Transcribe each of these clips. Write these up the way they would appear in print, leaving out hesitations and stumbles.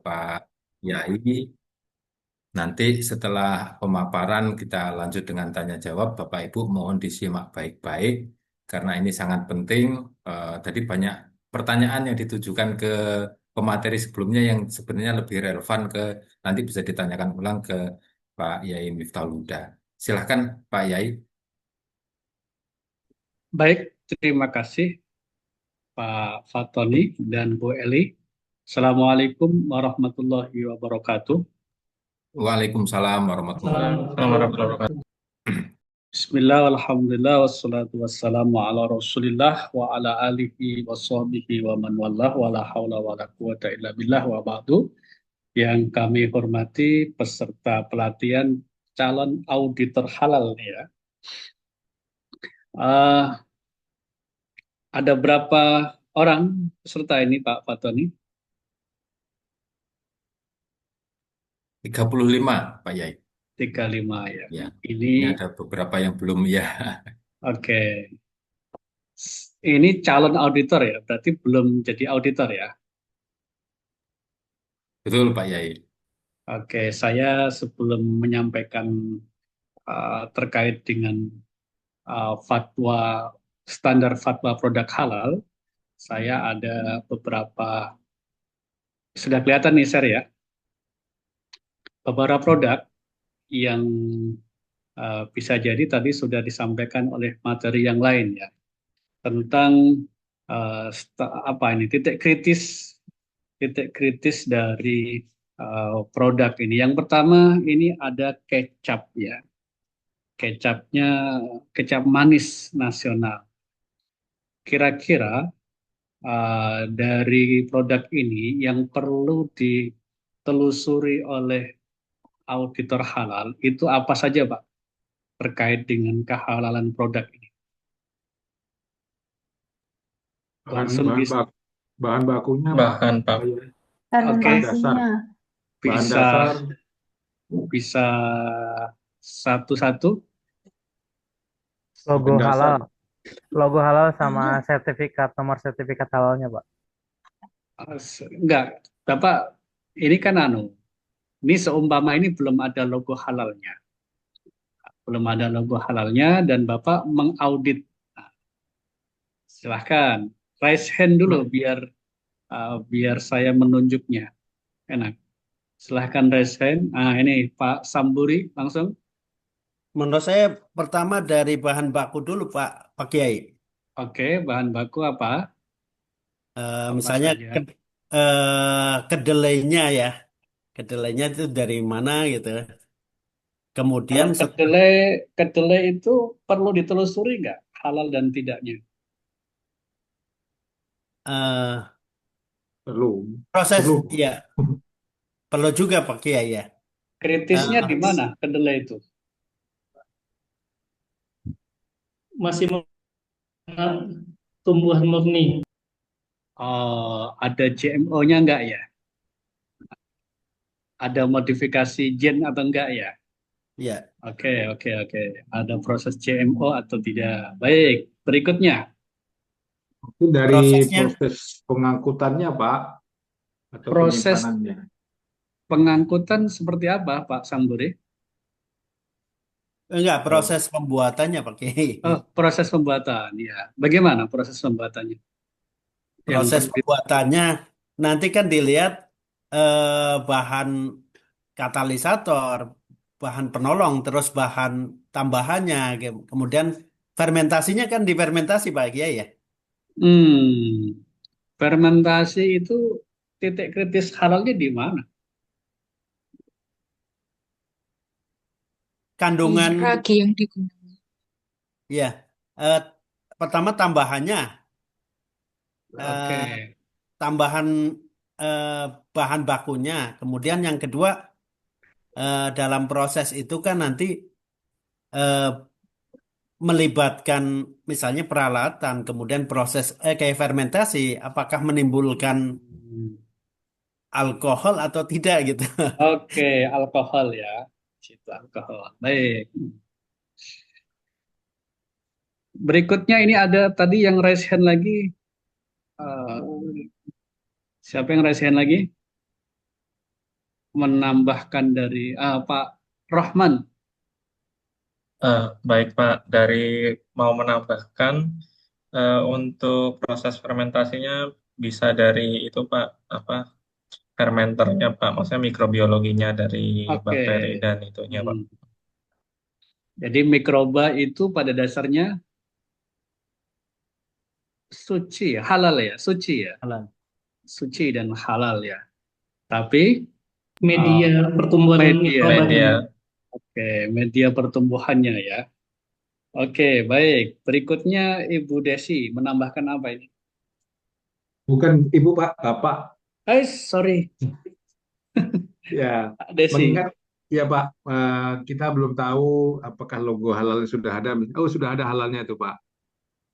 Pak Yai. Nanti setelah pemaparan kita lanjut dengan tanya jawab. Bapak Ibu mohon disimak baik-baik karena ini sangat penting. Tadi banyak pertanyaan yang ditujukan ke pemateri sebelumnya yang sebenarnya lebih relevan ke nanti bisa ditanyakan ulang ke Pak Yai Miftahul Huda. Silahkan Pak Yai. Baik, terima kasih Pak Fatoni dan Bu Eli. Assalamualaikum warahmatullahi wabarakatuh. Waalaikumsalam warahmatullahi Assalamualaikum warahmatullahi wabarakatuh. wabarakatuh. Bismillah, alhamdulillah, wassalatu wassalamu ala rasulillah wa ala alihi wa sahbihi wa man wallah wa la hawla wa la quwata illa billah wa ba'du. Yang kami hormati peserta pelatihan calon auditor halal ya. Eh, ada berapa orang peserta ini Pak Fatoni? 35 Pak Yai. 35 ya. Ya, Ini ini ada beberapa yang belum ya. oke. Ini calon auditor ya, berarti belum jadi auditor ya. Betul Pak Yai. Oke, saya sebelum menyampaikan terkait dengan fatwa standar fatwa produk halal, saya ada beberapa sudah kelihatan nih share ya, beberapa produk yang bisa jadi tadi sudah disampaikan oleh materi yang lain ya tentang apa ini titik kritis dari produk ini. Yang pertama ini ada kecap ya. Kecapnya kecap manis nasional. Kira-kira dari produk ini yang perlu ditelusuri oleh auditor halal itu apa saja, Pak, terkait dengan kehalalan produk ini? Bahan Langsung bahan bak bahan bakunya Pak. Bahan Pak pak Yai. Bahan oke, Bahan dasar. bakunya Bahan bisa dasar bisa satu-satu. Logo bahan dasar. halal, logo halal sama halal. sertifikat, nomor sertifikat halalnya, Pak. Enggak, Bapak, ini kan ini seumpama ini belum ada logo halalnya. Belum ada logo halalnya dan Bapak mengaudit. Nah, silahkan, raise hand dulu biar saya menunjuknya. Enak. Silahkan raise hand. Nah, ini Pak Samburi langsung. Menurut saya pertama dari bahan baku dulu Pak Pak Kiai. Oke, bahan baku apa? Apa Misalnya saja? kedelainya ya, kedelainya itu dari mana gitu. Kalau Kemudian kedelai itu perlu ditelusuri nggak halal dan tidaknya? eh, Perlu. proses Perlu. ya perlu juga Pak Kiai ya. Kritisnya di Eh, mana kedelai itu? masih tumbuhan murni. Oh, ada GMO-nya nggak ya? Ada modifikasi gen atau enggak ya? ya Oke, oke, oke. Ada proses GMO atau tidak? Baik, berikutnya. Mungkin dari prosesnya proses pengangkutannya Pak atau Proses penyimpanannya. pengangkutan seperti apa, Pak Samburi? enggak Oh, proses pembuatannya Pak Kiai. Oh, proses pembuatan, ya. Bagaimana proses pembuatannya? Yang Proses perlu pembuatannya nanti kan dilihat bahan katalisator, bahan penolong, terus bahan tambahannya, kemudian fermentasinya kan difermentasi Pak Kiai ya. fermentasi itu titik kritis halalnya di mana? di Kandungan ragi yang digunakan. ya eh, pertama tambahannya, Oke, eh, tambahan eh, bahan bakunya, kemudian yang kedua dalam proses itu kan nanti eh, melibatkan misalnya peralatan, kemudian proses kayak fermentasi, apakah menimbulkan Hmm. alkohol atau tidak gitu. Oke, alkohol ya. Situ alkohol. Baik. Berikutnya ini ada tadi yang raise hand lagi. Eh, siapa yang raise hand lagi? menambahkan dari Pak Rahman. Baik Pak, dari mau menambahkan untuk proses fermentasinya bisa dari itu Pak, apa fermenternya Pak, maksudnya mikrobiologinya dari Oke. bakteri dan itunya Pak. Hmm. Jadi mikroba itu pada dasarnya suci, halal ya, suci ya, Halal. suci dan halal ya. Tapi Media pertumbuhan media, mikrobanya. oke, media pertumbuhannya ya. Oke, baik. Berikutnya Ibu Desi menambahkan apa ini? bukan Ibu Pak, Bapak. Sorry, Ya, Pak Desi. mengingat ya Pak, kita belum tahu apakah logo halal sudah ada. Oh, sudah ada halalnya itu Pak.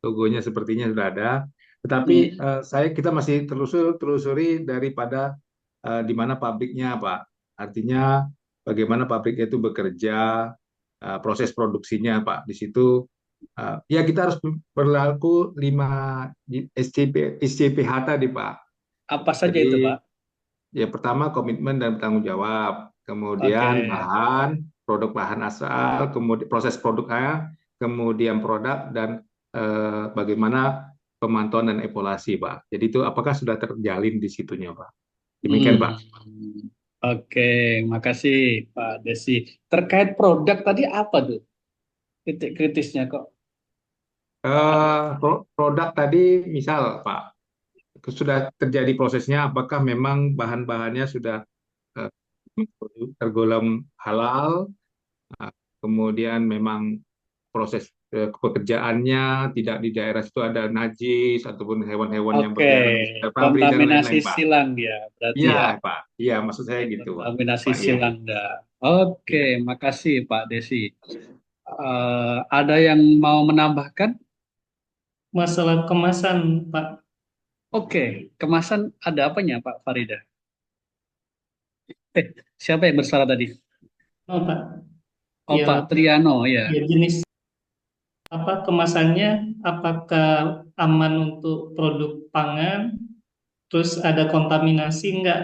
Logonya sepertinya sudah ada. Tetapi Hmm. kita masih telusuri daripada di mana pabriknya Pak. Artinya bagaimana pabriknya itu bekerja, proses produksinya Pak. Di situ ya kita harus berlaku 5 SCPH tadi Pak. Apa saja itu, Jadi Pak? ya pertama komitmen dan tanggung jawab, Oke. kemudian produk bahan asal, kemudian proses produknya, kemudian produk dan bagaimana pemantauan dan evaluasi, Pak. Jadi itu apakah sudah terjalin di situnya, Pak? Demikian, Pak. Oke, makasih Pak Desi. Terkait produk tadi apa tuh? Titik kritisnya kok. Produk tadi misal, Pak, sudah terjadi prosesnya, apakah memang bahan-bahannya sudah eh, tergolong halal, kemudian memang proses pekerjaannya tidak di daerah situ ada najis ataupun hewan-hewan yang Oke, berkeliaran di sekitar pabrik dan kontaminasi lain-lain, Pak. silang dia berarti Iya, ya. Pak. Iya, maksud saya gitu, Kontaminasi Pak. Iya. silang dah. Oke, makasih Pak Desi. Ada yang mau menambahkan? Masalah kemasan Pak. Oke, kemasan ada apanya Pak Farida? Siapa yang bersalah tadi? Oh Pak, Oh, ya, Pak Triano ya. ya jenis apa kemasannya, apakah aman untuk produk pangan, terus ada kontaminasi nggak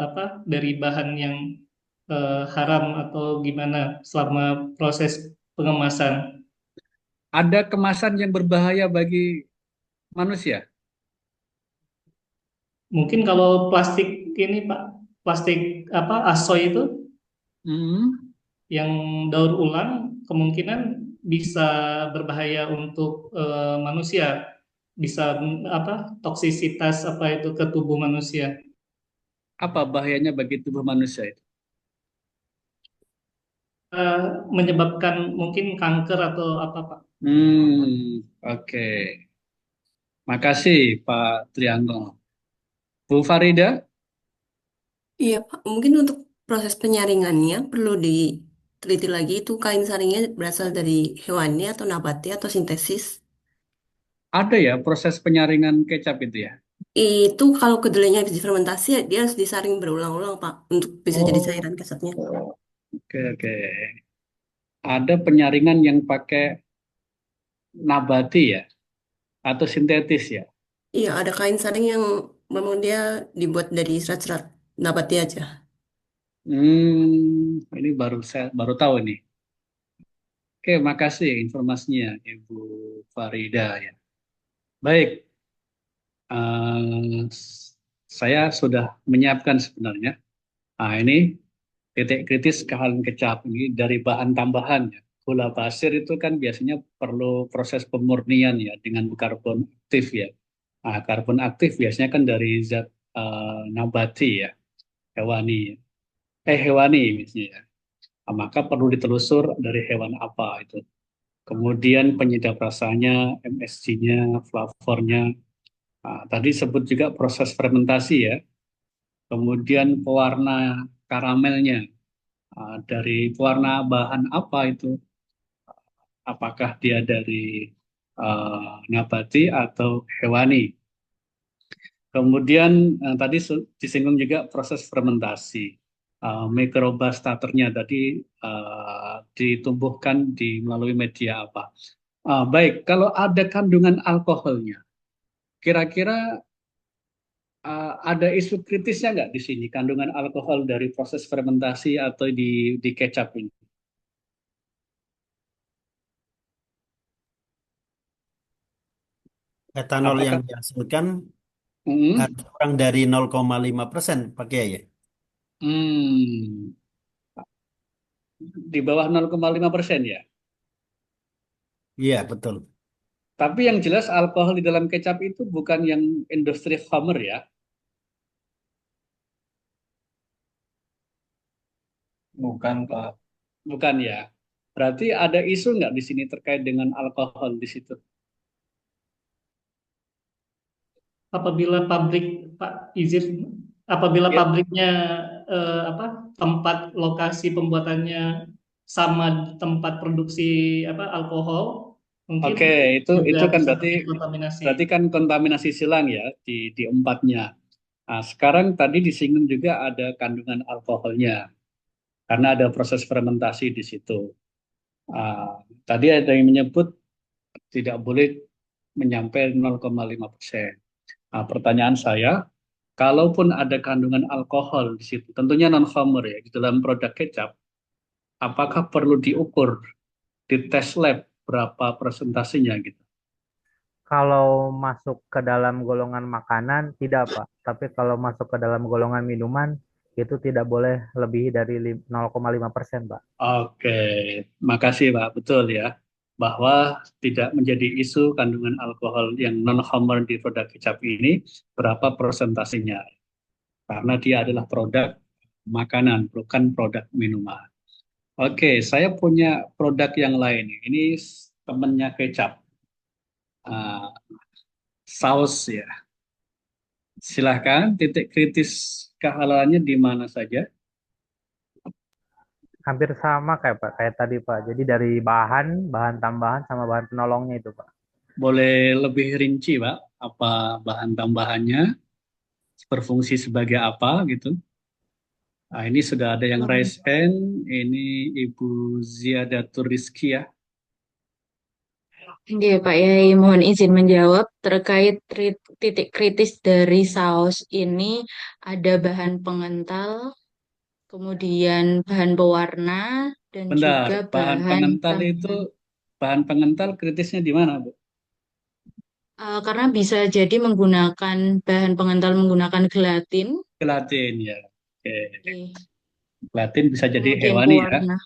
apa dari bahan yang haram atau gimana selama proses pengemasan. Ada kemasan yang berbahaya bagi manusia? Mungkin kalau plastik ini Pak, plastik apa asoy itu Hmm. yang daur ulang kemungkinan bisa berbahaya untuk manusia, bisa apa toksisitas apa itu ke tubuh manusia. Apa bahayanya bagi tubuh manusia itu? Menyebabkan mungkin kanker atau apa Pak. Oke. Makasih Pak Trianto. Bu Farida? Iya, Pak. Mungkin untuk proses penyaringannya perlu diteliti lagi itu kain saringnya berasal dari hewani atau nabati atau sintesis. Ada ya proses penyaringan kecap itu ya? Itu kalau kedelainya habis difermentasi ya, dia harus disaring berulang-ulang, Pak, untuk bisa jadi Oh, cairan kecapnya. oke, oke. Ada penyaringan yang pakai nabati ya? Atau sintetis ya? Iya, ada kain saring yang memang dia dibuat dari serat-serat nabati aja. Ini saya baru tahu nih. Oke, makasih informasinya Ibu Farida ya. Baik, eh, saya sudah menyiapkan sebenarnya. Nah, ini titik kritis kehalen kecap ini dari bahan tambahan ya. Gula pasir itu kan biasanya perlu proses pemurnian ya dengan karbon aktif ya. Nah, karbon aktif biasanya kan dari zat nabati ya, hewani. Hewani misalnya ya. Nah, maka perlu ditelusur dari hewan apa itu. Kemudian penyedap rasanya, MSG-nya, flavornya. Nah, tadi sebut juga proses fermentasi ya. Kemudian pewarna karamelnya. Dari pewarna bahan apa itu? Apakah dia dari nabati atau hewani? Kemudian tadi disinggung juga proses fermentasi. Mikroba starternya tadi ditumbuhkan melalui media apa? Baik, kalau ada kandungan alkoholnya, kira-kira ada isu kritisnya nggak di sini kandungan alkohol dari proses fermentasi atau di kecap ini? Etanol yang Apakah dihasilkan mm, harus kurang dari 0,5% Pak Kiai ya? hmm, di bawah 0,5% ya? Iya, betul. Tapi yang jelas alkohol di dalam kecap itu bukan yang industri Homer ya, Bukan, Pak. bukan ya. Berarti ada isu nggak di sini terkait dengan alkohol di situ? Apabila pabrik Pak izin, apabila Ya, pabriknya tempat lokasi pembuatannya sama tempat produksi alkohol, oke, mungkin itu juga kan bisa berarti terjadi kontaminasi. berarti kan kontaminasi silang ya di empatnya. Nah, sekarang tadi disinggung juga ada kandungan alkoholnya karena ada proses fermentasi di situ. Tadi ada yang menyebut tidak boleh menyampai 0,5%. Nah, pertanyaan saya, kalaupun ada kandungan alkohol di situ, tentunya non-homer ya, di dalam produk kecap, apakah perlu diukur di tes lab berapa presentasinya gitu? Kalau masuk ke dalam golongan makanan, tidak, Pak. Tapi kalau masuk ke dalam golongan minuman, itu tidak boleh lebih dari 0,5%, Pak. Oke, makasih Pak. Betul ya, bahwa tidak menjadi isu kandungan alkohol yang non-homer di produk kecap ini berapa persentasinya. Karena dia adalah produk makanan, bukan produk minuman. Oke, saya punya produk yang lain. Ini temennya kecap, ah, saus ya. Silahkan, titik kritis kehalalannya di mana saja. Hampir sama kayak Pak, kayak tadi, Pak. Jadi dari bahan, bahan tambahan sama bahan penolongnya itu, Pak. Boleh lebih rinci, Pak, apa bahan tambahannya, berfungsi sebagai apa gitu. Nah, ini sudah ada yang raise hand. Ini Ibu Ziadatur Rizky ya. Oke, Pak Yai, mohon izin menjawab terkait titik kritis dari saus ini ada bahan pengental, kemudian bahan pewarna, dan Bentar, juga bahan bahan pengental itu, tambahan. bahan pengental kritisnya di mana, Bu? Karena bisa jadi menggunakan bahan pengental menggunakan gelatin, Gelatin ya. Oke. oke. Gelatin bisa jadi Kemudian hewani ya. pewarna,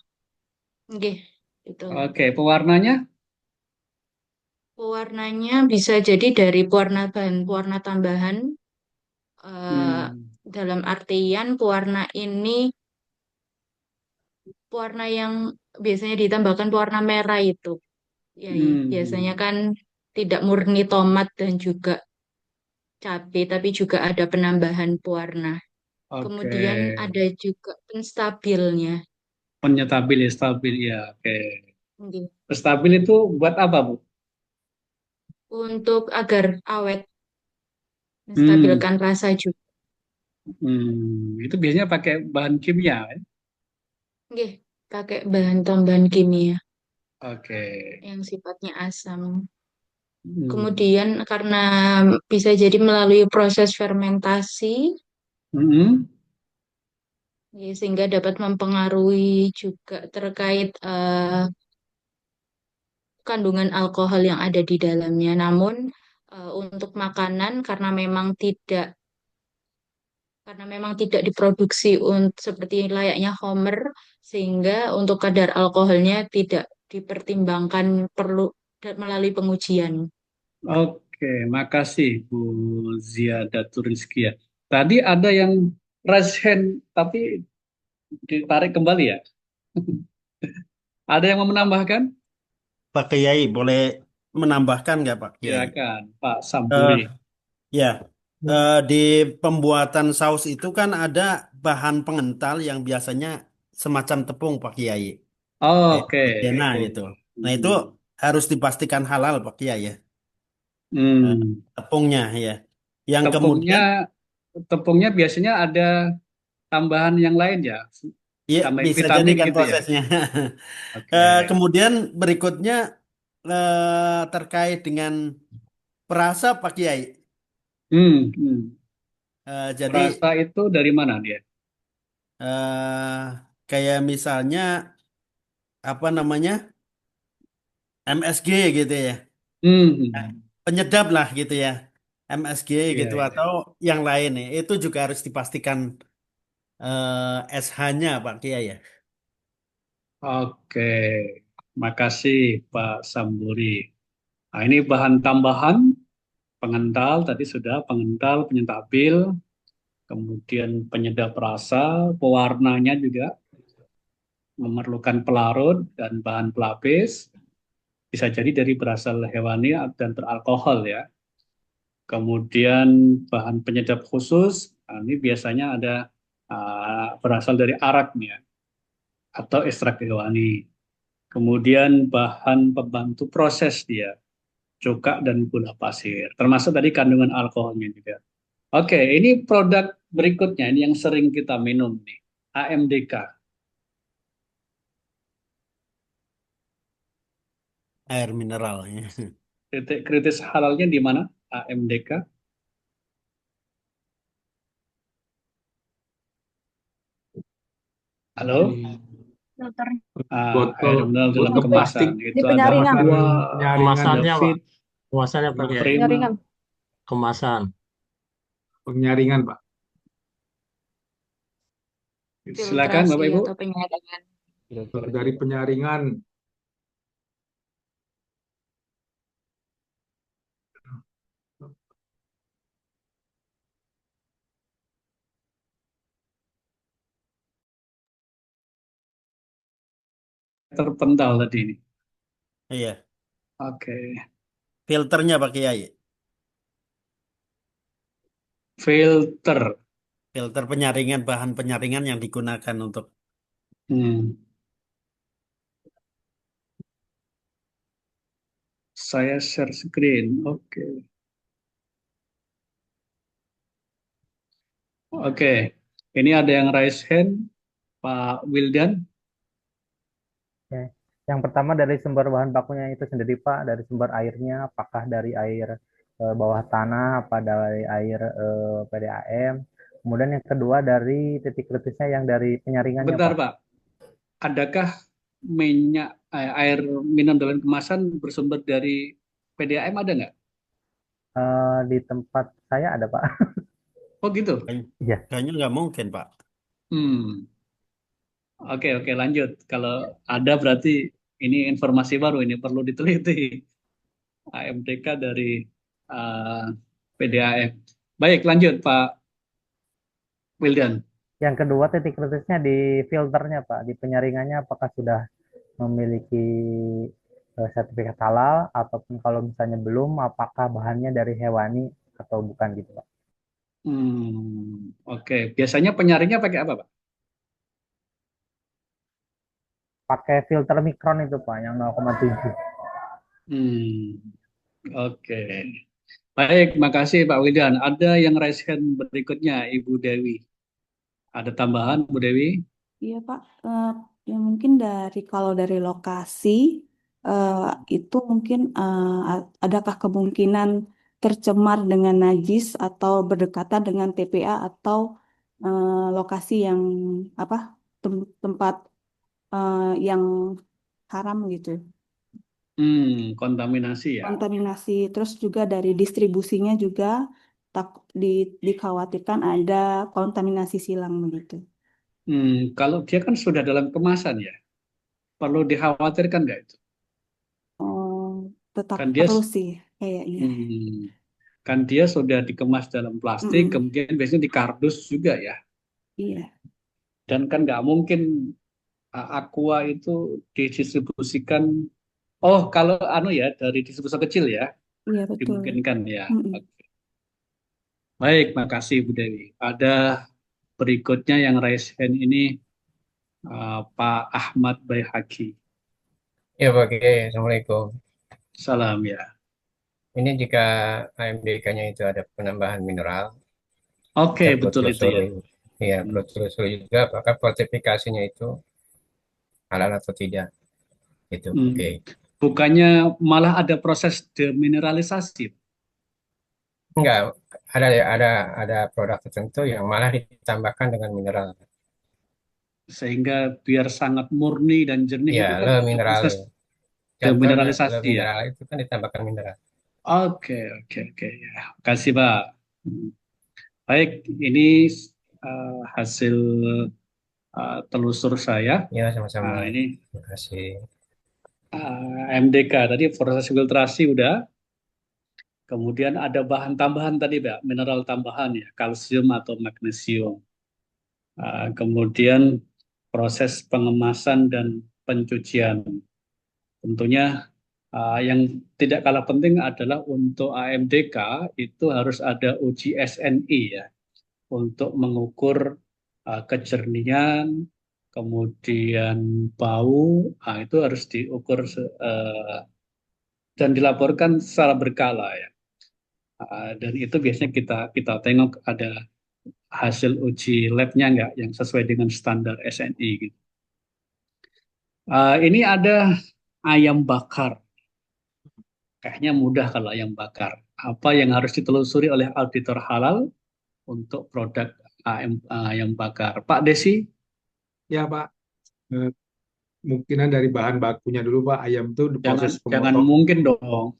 oke, itu. Oke, pewarnanya? Pewarnanya bisa jadi dari pewarna bahan pewarna tambahan, eh, Hmm. dalam artian pewarna ini pewarna yang biasanya ditambahkan pewarna merah itu. Ya, iya. Biasanya Hmm. kan tidak murni tomat dan juga cabai, tapi juga ada penambahan pewarna. Oke. Kemudian ada juga penstabilnya. Penyetabil ya, stabil ya. Oke. Oke. Stabil itu buat apa, Bu? Untuk agar awet, Hmm. menstabilkan rasa juga. Itu biasanya pakai bahan kimia, ya? Oke, pakai bahan tambahan kimia Oke. yang sifatnya asam. Hmm. Kemudian karena bisa jadi melalui proses fermentasi, Hmm. ya, sehingga dapat mempengaruhi juga terkait kandungan alkohol yang ada di dalamnya. Namun untuk makanan karena memang tidak diproduksi untuk seperti layaknya Homer, sehingga untuk kadar alkoholnya tidak dipertimbangkan perlu melalui pengujian. Oke, makasih Bu Ziadatur Rizky ya. Tadi ada yang raise hand, tapi ditarik kembali ya. Ada yang mau menambahkan? Pak Kiai boleh menambahkan nggak Pak Kiai? Silakan, Pak Eh, Sampuri. ya, di pembuatan saus itu kan ada bahan pengental yang biasanya semacam tepung Pak Kiai, Oke, maizena tepung. gitu. Nah itu Hmm. harus dipastikan halal Pak Kiai ya, Eh, Hmm. tepungnya ya. Yang Tepungnya, kemudian tepungnya biasanya ada tambahan yang lain ya, ya tambahin bisa jadi vitamin kan gitu ya. prosesnya. Oke. Kemudian berikutnya terkait dengan perasa Pak Kiai. Hmm. Hmm. Jadi Perasa itu dari mana dia? eh, kayak misalnya apa namanya MSG gitu ya, Hmm, penyedap lah gitu ya, MSG iya, gitu iya. atau yang lain ya. Itu juga harus dipastikan SH-nya Pak Kia ya. Oke, makasih Pak Samburi. Nah, ini bahan tambahan pengental tadi sudah pengental, penyentabil, kemudian penyedap rasa, pewarnanya juga memerlukan pelarut dan bahan pelapis. Bisa jadi dari berasal hewani dan beralkohol ya. Kemudian bahan penyedap khusus, nah, ini biasanya ada berasal dari arak nih ya, atau ekstrak hewani. Kemudian bahan pembantu proses dia, cuka dan gula pasir. Termasuk tadi kandungan alkoholnya juga. Oke, ini produk berikutnya, ini yang sering kita minum nih, AMDK. Air mineral ya. Titik kritis halalnya di mana? AMDK. Halo? Filter. Botol Air mineral dalam botol plastik kemasan. Di Itu ada penyaringan. kemasan Aqua, penyaringan ada Kemasannya, Pak. Fit, Kemasannya sama Pak Kiai. Prima. Penyaringan. Kemasan. penyaringan Pak. Silakan Filtrasi Bapak Ibu. atau penyaringan. Kalau dari penyaringan Terpental tadi ini. Iya, Oke. filternya Pak Kiai. Filter. Filter penyaringan, bahan penyaringan yang digunakan untuk Hmm. Saya share screen. Oke. Oke. Ini ada yang raise hand, Pak Wildan. Oke. Yang pertama dari sumber bahan bakunya itu sendiri Pak, dari sumber airnya, apakah dari air bawah tanah, apa dari air PDAM. Kemudian yang kedua dari titik kritisnya yang dari penyaringannya Bentar Pak. Pak. Adakah minyak air minum dalam kemasan bersumber dari PDAM ada nggak? Di tempat saya ada Pak. Oh gitu. Iya. kayaknya nggak mungkin Pak. Hmm. Oke, oke, lanjut. Kalau ada berarti ini informasi baru, ini perlu diteliti. AMDK dari uh, PDAM. Baik, lanjut Pak Wildan. Yang kedua titik kritisnya di filternya Pak, di penyaringannya apakah sudah memiliki sertifikat halal ataupun kalau misalnya belum, apakah bahannya dari hewani atau bukan gitu Pak. Oke. Biasanya penyaringnya pakai apa, Pak? Pakai filter mikron itu Pak, yang 0,7. Hmm, oke. Baik, makasih Pak Wildan. Ada yang raise hand berikutnya, Ibu Dewi. Ada tambahan, Bu Dewi? Iya Pak, ya mungkin kalau dari lokasi eh, itu mungkin adakah kemungkinan tercemar dengan najis atau berdekatan dengan TPA atau lokasi yang apa tempat yang haram gitu, Kontaminasi ya. kontaminasi. Terus juga dari distribusinya juga dikhawatirkan ada kontaminasi silang begitu. Kalau dia kan sudah dalam kemasan ya, perlu dikhawatirkan nggak itu? Oh, tetap Kan dia, perlu sih kayaknya. hmm, kan dia sudah dikemas dalam plastik, Mm-mm. kemudian biasanya di kardus juga ya. Iya, Dan kan nggak mungkin Aqua itu didistribusikan. Oh, kalau anu ya dari distribusi kecil ya, iya betul. dimungkinkan ya. Mm-mm. Oke. Baik, makasih Bu Dewi. Ada berikutnya yang raise hand ini Pak Ahmad Baihaqi. Ya Pak Kiai, Assalamualaikum. Salam ya. Ini jika AMDK-nya itu ada penambahan mineral, Oke, kita perlu betul itu ya. telusuri. Ya, Hmm. perlu telusuri juga apakah fortifikasinya itu halal atau tidak. Itu, Hmm. oke. Bukannya malah ada proses demineralisasi. Enggak, ada produk tertentu yang malah ditambahkan dengan mineral. Sehingga biar sangat murni dan jernih Ya, itu kan le ada mineral. proses Contohnya le demineralisasi ya. mineral itu kan ditambahkan mineral. Oke, oke, oke. Ya, kasih Pak. Hmm. Baik, ini hasil telusur saya. Ya, sama-sama. Nah, ini Terima kasih. MDK tadi proses filtrasi udah. Kemudian ada bahan tambahan tadi Pak, mineral tambahan ya, kalsium atau magnesium. Kemudian proses pengemasan dan pencucian. Tentunya yang tidak kalah penting adalah untuk AMDK itu harus ada uji SNI ya untuk mengukur kejernihan, kemudian bau, itu harus diukur dan dilaporkan secara berkala ya. Dan itu biasanya kita tengok ada hasil uji labnya nggak yang sesuai dengan standar SNI gitu. Ini ada ayam bakar. Kayaknya mudah kalau ayam bakar. Apa yang harus ditelusuri oleh auditor halal untuk produk ayam bakar? Pak Desi? Ya Pak, Eh, mungkinan dari bahan bakunya dulu Pak. Ayam itu Jangan mungkin dong.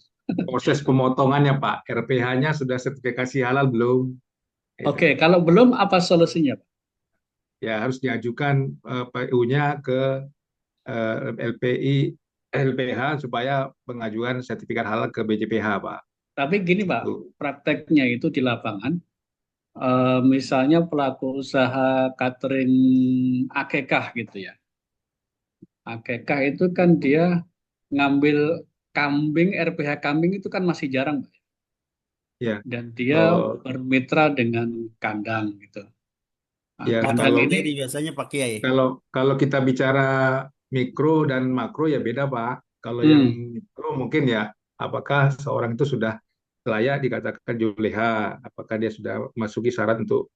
proses pemotongannya Pak. RPH-nya sudah sertifikasi halal belum? Oke, kalau belum apa solusinya, Pak? Ya harus diajukan PU-nya ke LPI LPH supaya pengajuan sertifikat halal ke BJPH Pak. Tapi gini Pak, prakteknya itu di lapangan, misalnya pelaku usaha catering akekah gitu ya. Akekah itu kan dia ngambil kambing, RPH kambing itu kan masih jarang, Pak. Ya. Dan dia bermitra dengan kandang gitu. Ya, Kandang kalau ini biasanya Pak Kiai. kalau kita bicara mikro dan makro ya beda Pak. Kalau yang mikro mungkin ya apakah seorang itu sudah layak dikatakan juleha, apakah dia sudah masuki syarat untuk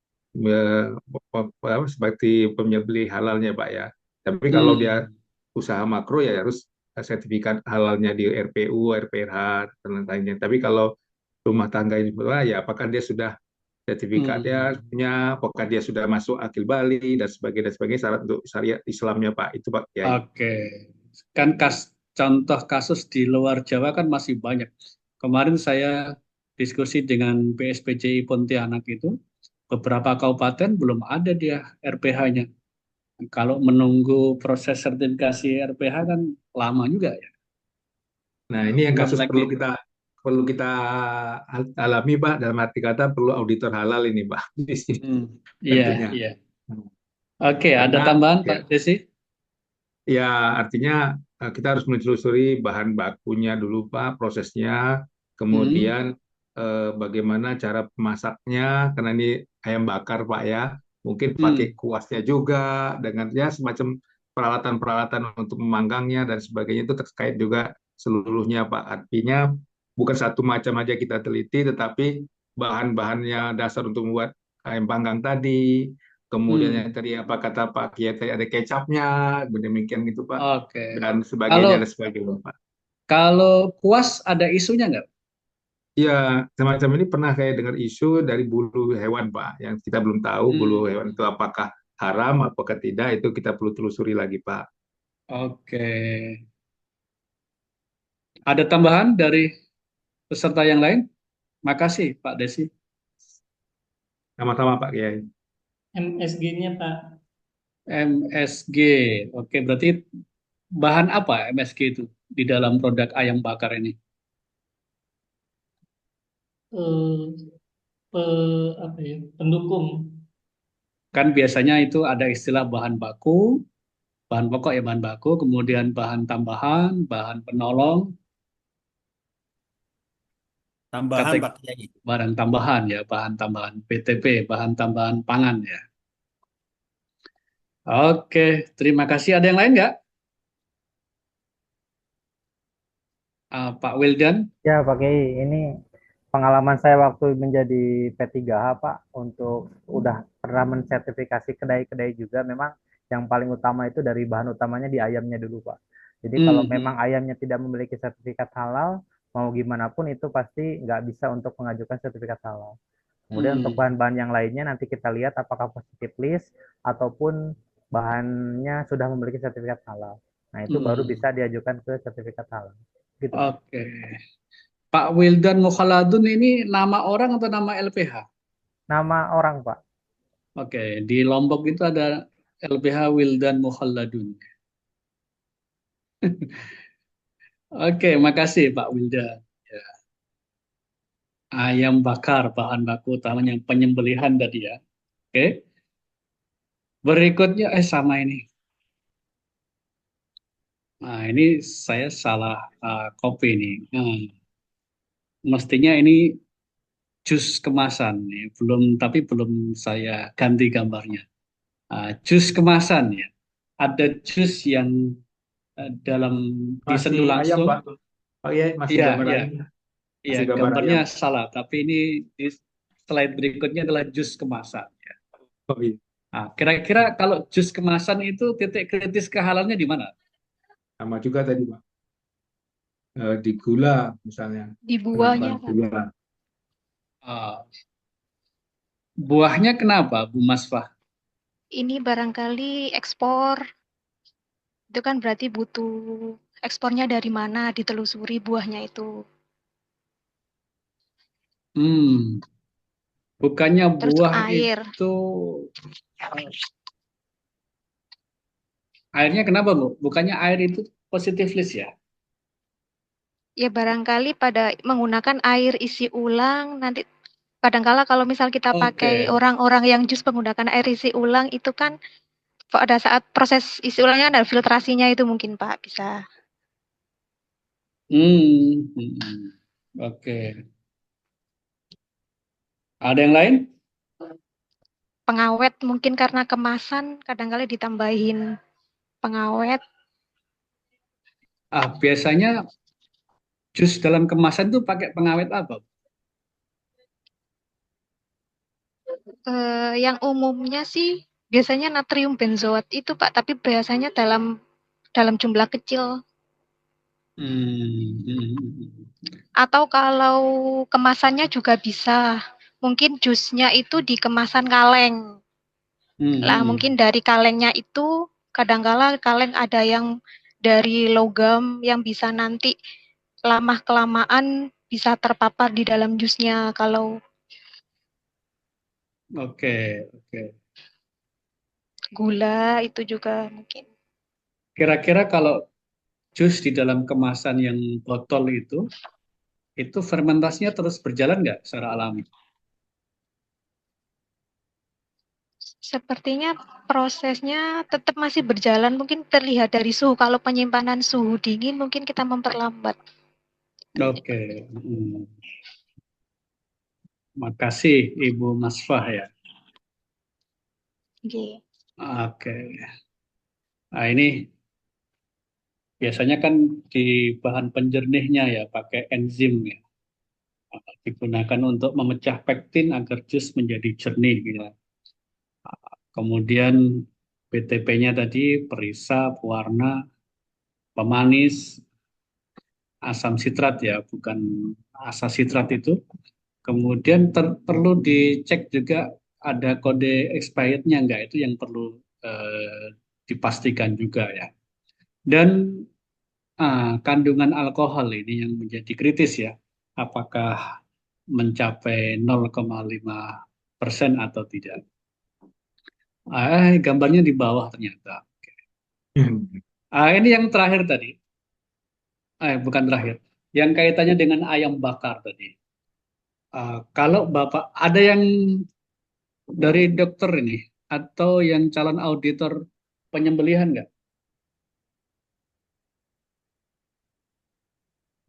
seperti penyembelih halalnya Pak ya. Tapi kalau dia usaha makro ya harus sertifikat halalnya di RPU, RPRH dan lain-lainnya. Tapi kalau rumah tangga ini ya apakah dia sudah sertifikatnya punya, apakah dia sudah masuk akil Bali dan sebagainya syarat untuk syariat Islamnya Pak itu Pak Kiai. Oke, kan contoh kasus di luar Jawa kan masih banyak. Kemarin saya diskusi dengan BSPJI Pontianak itu, beberapa kabupaten belum ada dia RPH-nya. Kalau menunggu proses sertifikasi RPH kan lama juga ya. Nah ini yang Belum kasus lagi. perlu kita alami Pak, dalam arti kata perlu auditor halal ini Pak di sini. Iya, Tentunya. iya. Oke, ada Karena, tambahan Pak Desi? Ya, artinya kita harus menelusuri bahan bakunya dulu Pak, prosesnya, kemudian bagaimana cara memasaknya, karena ini ayam bakar Pak ya, mungkin pakai kuasnya juga, dengan ya semacam peralatan-peralatan untuk memanggangnya dan sebagainya itu terkait juga seluruhnya Pak. Artinya bukan satu macam aja kita teliti, tetapi bahan-bahannya dasar untuk membuat ayam panggang tadi, kemudian yang tadi apa kata Pak Kiai tadi ada kecapnya, demikian gitu Pak, Oke. dan sebagainya dan sebagainya Pak. Kalau kuas ada isunya nggak? Ya, semacam ini pernah kayak dengar isu dari bulu hewan Pak, yang kita belum tahu bulu hewan itu apakah haram, apakah tidak, itu kita perlu telusuri lagi Pak. Oke. Ada tambahan dari peserta yang lain? Makasih Pak Desi. Sama-sama Pak Kiai. MSG-nya Pak. MSG. Oke, berarti bahan apa MSG itu di dalam produk ayam bakar ini? Apa ya? Pendukung. Kan biasanya itu ada istilah bahan baku, bahan pokok ya bahan baku, kemudian bahan tambahan, bahan penolong, Tambahan Pak Kiai. bahan tambahan ya, bahan tambahan BTP, bahan tambahan pangan ya. Oke, terima kasih. Ada yang lain nggak? Pak Wildan? Ya Pak Kiai, ini pengalaman saya waktu menjadi P3H Pak, untuk udah pernah mensertifikasi kedai-kedai juga, memang yang paling utama itu dari bahan utamanya di ayamnya dulu Pak. Jadi kalau memang ayamnya tidak memiliki sertifikat halal, mau gimana pun itu pasti nggak bisa untuk mengajukan sertifikat halal. Kemudian untuk Hmm. bahan-bahan yang lainnya nanti kita lihat apakah positif list ataupun bahannya sudah memiliki sertifikat halal. Nah, itu baru Hmm. bisa diajukan ke sertifikat halal. Gitu, Pak. Oke. Pak Wildan Mukhaladun ini nama orang atau nama LPH? Nama orang, Pak. Oke, di Lombok itu ada LPH Wildan Mukhaladun. Oke, makasih Pak Wildan. Ya. Ayam bakar bahan baku utamanya penyembelihan tadi ya. Oke. Berikutnya sama ini. Nah, ini saya salah copy nih. Mestinya ini jus kemasan nih. Tapi belum saya ganti gambarnya. Jus kemasan ya. Ada jus yang dalam Masih diseduh ayam, langsung. Pak. Pak Yai, masih Iya, gambar iya. ayam. Iya, Masih gambar gambarnya ayam. salah. Tapi ini di slide berikutnya adalah jus kemasan. Ya. Oh iya, Nah, kira-kira kalau jus kemasan itu titik kritis kehalalnya di mana? sama juga tadi, Pak. Di gula misalnya, Di buahnya, penambahan Pak. gula. Ah, buahnya kenapa, Bu Masfah? Ini barangkali ekspor, itu kan berarti butuh ekspornya dari mana, ditelusuri buahnya itu. Bukannya Terus buah air. itu airnya kenapa, Bu? Bukannya air itu positif list ya? Ya barangkali pada menggunakan air isi ulang, nanti kadangkala kalau misal kita pakai Oke. orang-orang yang jus menggunakan air isi ulang, itu kan pada saat proses isi ulangnya ada filtrasinya itu mungkin Pak, bisa. Oke. Ada yang lain? Pengawet mungkin karena kemasan, kadangkala ditambahin pengawet. Biasanya jus dalam kemasan itu pakai pengawet apa? Yang umumnya sih biasanya natrium benzoat itu Pak, tapi biasanya dalam jumlah kecil. Atau kalau kemasannya juga bisa, mungkin jusnya itu di kemasan kaleng. Lah mungkin dari kalengnya itu kadangkala kaleng ada yang dari logam yang bisa nanti lama kelamaan bisa terpapar di dalam jusnya kalau Oke. gula itu juga mungkin. Kira-kira kalau jus di dalam kemasan yang botol itu fermentasinya terus berjalan nggak secara alami? Sepertinya prosesnya tetap masih berjalan, mungkin terlihat dari suhu. Kalau penyimpanan suhu dingin mungkin kita memperlambat. Oke. Makasih Ibu Masfah ya. Oke. Nah ini biasanya kan di bahan penjernihnya ya pakai enzim ya. Digunakan untuk memecah pektin agar jus menjadi jernih gitu. Kemudian BTP-nya tadi perisa, pewarna, pemanis, asam sitrat ya, bukan asa sitrat itu. Kemudian perlu dicek juga ada kode expirednya enggak, itu yang perlu dipastikan juga ya. Dan kandungan alkohol ini yang menjadi kritis ya, apakah mencapai 0,5% atau tidak. Gambarnya di bawah ternyata. Ini yang terakhir tadi. Bukan terakhir. Yang kaitannya dengan ayam bakar tadi. Kalau Bapak ada yang dari dokter ini atau yang calon auditor penyembelihan nggak?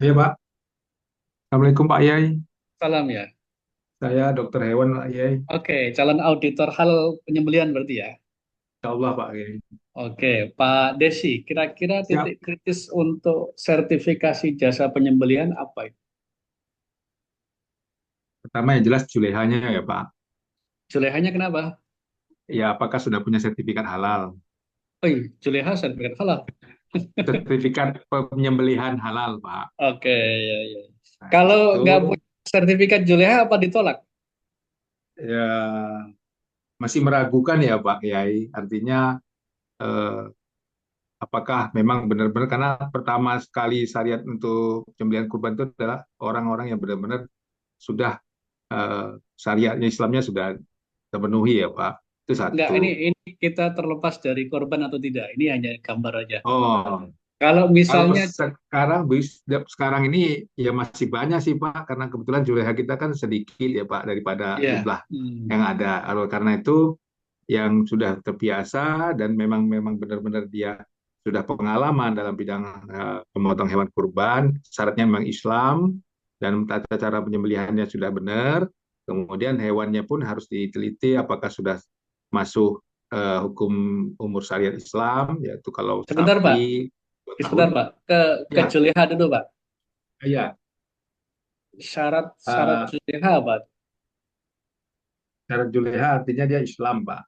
Iya, Pak. Assalamualaikum, Pak Yai. Salam ya. Saya dokter hewan, Pak Yai. Oke, calon auditor hal penyembelihan berarti ya. Insya Allah, Pak Yai. Oke, Pak Desi, kira-kira titik kritis untuk sertifikasi jasa penyembelihan apa itu? Pertama yang jelas julehanya ya, Pak. Julehanya kenapa? Ya, apakah sudah punya sertifikat halal? Oh iya, juleha sertifikat halal. Sertifikat penyembelihan halal, Pak. Oke, ya. Nah, Kalau itu nggak punya sertifikat Juleha apa ditolak? ya masih meragukan ya Pak Kiai. Artinya eh, apakah memang benar-benar karena pertama sekali syariat untuk penyembelihan kurban itu adalah orang-orang yang benar-benar sudah syariatnya Islamnya sudah terpenuhi ya Pak. Itu Enggak, satu. ini kita terlepas dari korban atau tidak. Ini hanya gambar aja. Oh, Kalau kalau misalnya, sekarang ini ya masih banyak sih Pak, karena kebetulan Juleha kita kan sedikit ya Pak daripada ya, jumlah yang ada. Karena itu yang sudah terbiasa dan memang memang benar-benar dia sudah pengalaman dalam bidang memotong hewan kurban, syaratnya memang Islam dan tata cara penyembelihannya sudah benar. Kemudian hewannya pun harus diteliti apakah sudah masuk hukum umur syariat Islam, yaitu kalau sebentar Pak, sapi 2 tahun. sebentar Pak, ke Ya, Juleha dulu Pak. ya. Syarat Eh, Juleha Pak. Syarat Juleha artinya dia Islam, Pak.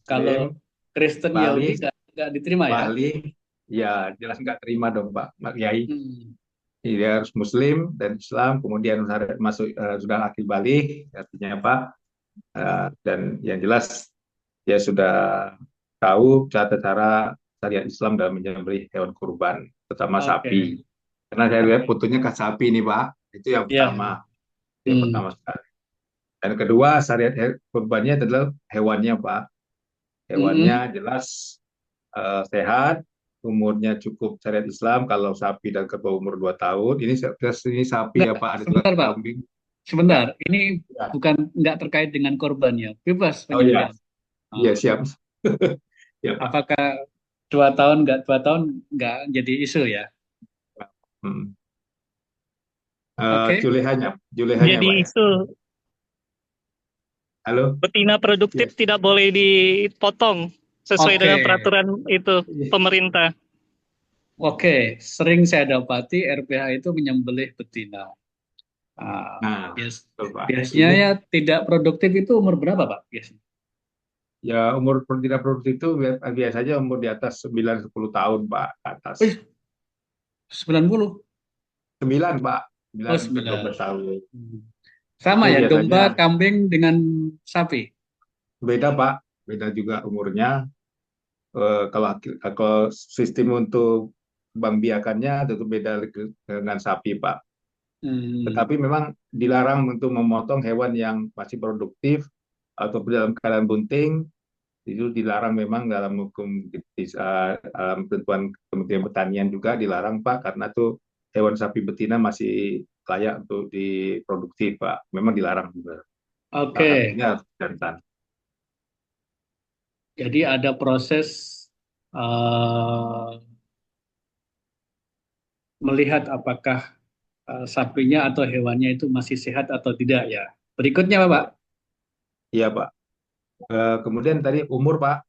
Kalau Muslim, Kristen Yahudi balik, nggak diterima ya? balik, ya jelas nggak terima dong, Pak Kiai. Hmm. Dia harus Muslim dan Islam, kemudian masuk sudah akil balik, artinya apa? Dan yang jelas dia sudah tahu tata cara syariat Islam dalam menyembelih hewan kurban, terutama Oke, sapi. Karena saya lihat oke. fotonya kan sapi nih, Pak. Itu yang Ya. pertama. Yang Hmm. pertama sekali. Dan kedua, syariat kurbannya adalah hewannya, Pak. Hewannya jelas sehat, umurnya cukup syariat Islam. Kalau sapi dan kerbau umur 2 tahun, ini sapi ya Nggak, Pak, ada juga sebentar Pak, kambing. sebentar. Ya, Ini ya. bukan nggak terkait dengan korbannya, bebas Oh iya, penyembelihan. iya siap. Ya Pak. Apakah 2 tahun nggak 2 tahun nggak jadi isu ya? Hmm. Oke. Julehanya Jadi Pak ya. isu Halo. betina produktif Yes. tidak boleh dipotong sesuai dengan Oke. peraturan itu pemerintah. Oke, sering saya dapati RPH itu menyembelih betina. Nah, betul, Pak. Biasanya Ini ya tidak produktif itu umur berapa Pak? Biasanya? ya umur tidak produktif itu biasanya umur di atas 9-10 tahun, Pak, ke atas. 90? 9, Pak. 9 Oh, sampai 12 9. tahun. Sama Itu ya, domba, biasanya kambing dengan sapi. beda, Pak. Beda juga umurnya. Kalau sistem untuk bank biakannya tentu beda dengan sapi, Pak. Tetapi memang dilarang untuk memotong hewan yang masih produktif atau dalam keadaan bunting, itu dilarang memang dalam hukum dalam ketentuan Kementerian Pertanian juga dilarang Pak, karena tuh hewan sapi betina masih layak untuk diproduktif Pak. Memang dilarang juga. Oke. Salah satunya jantan. Jadi ada proses melihat apakah sapinya atau hewannya itu masih sehat atau tidak ya. Berikutnya Pak. Iya Pak. Kemudian tadi umur Pak.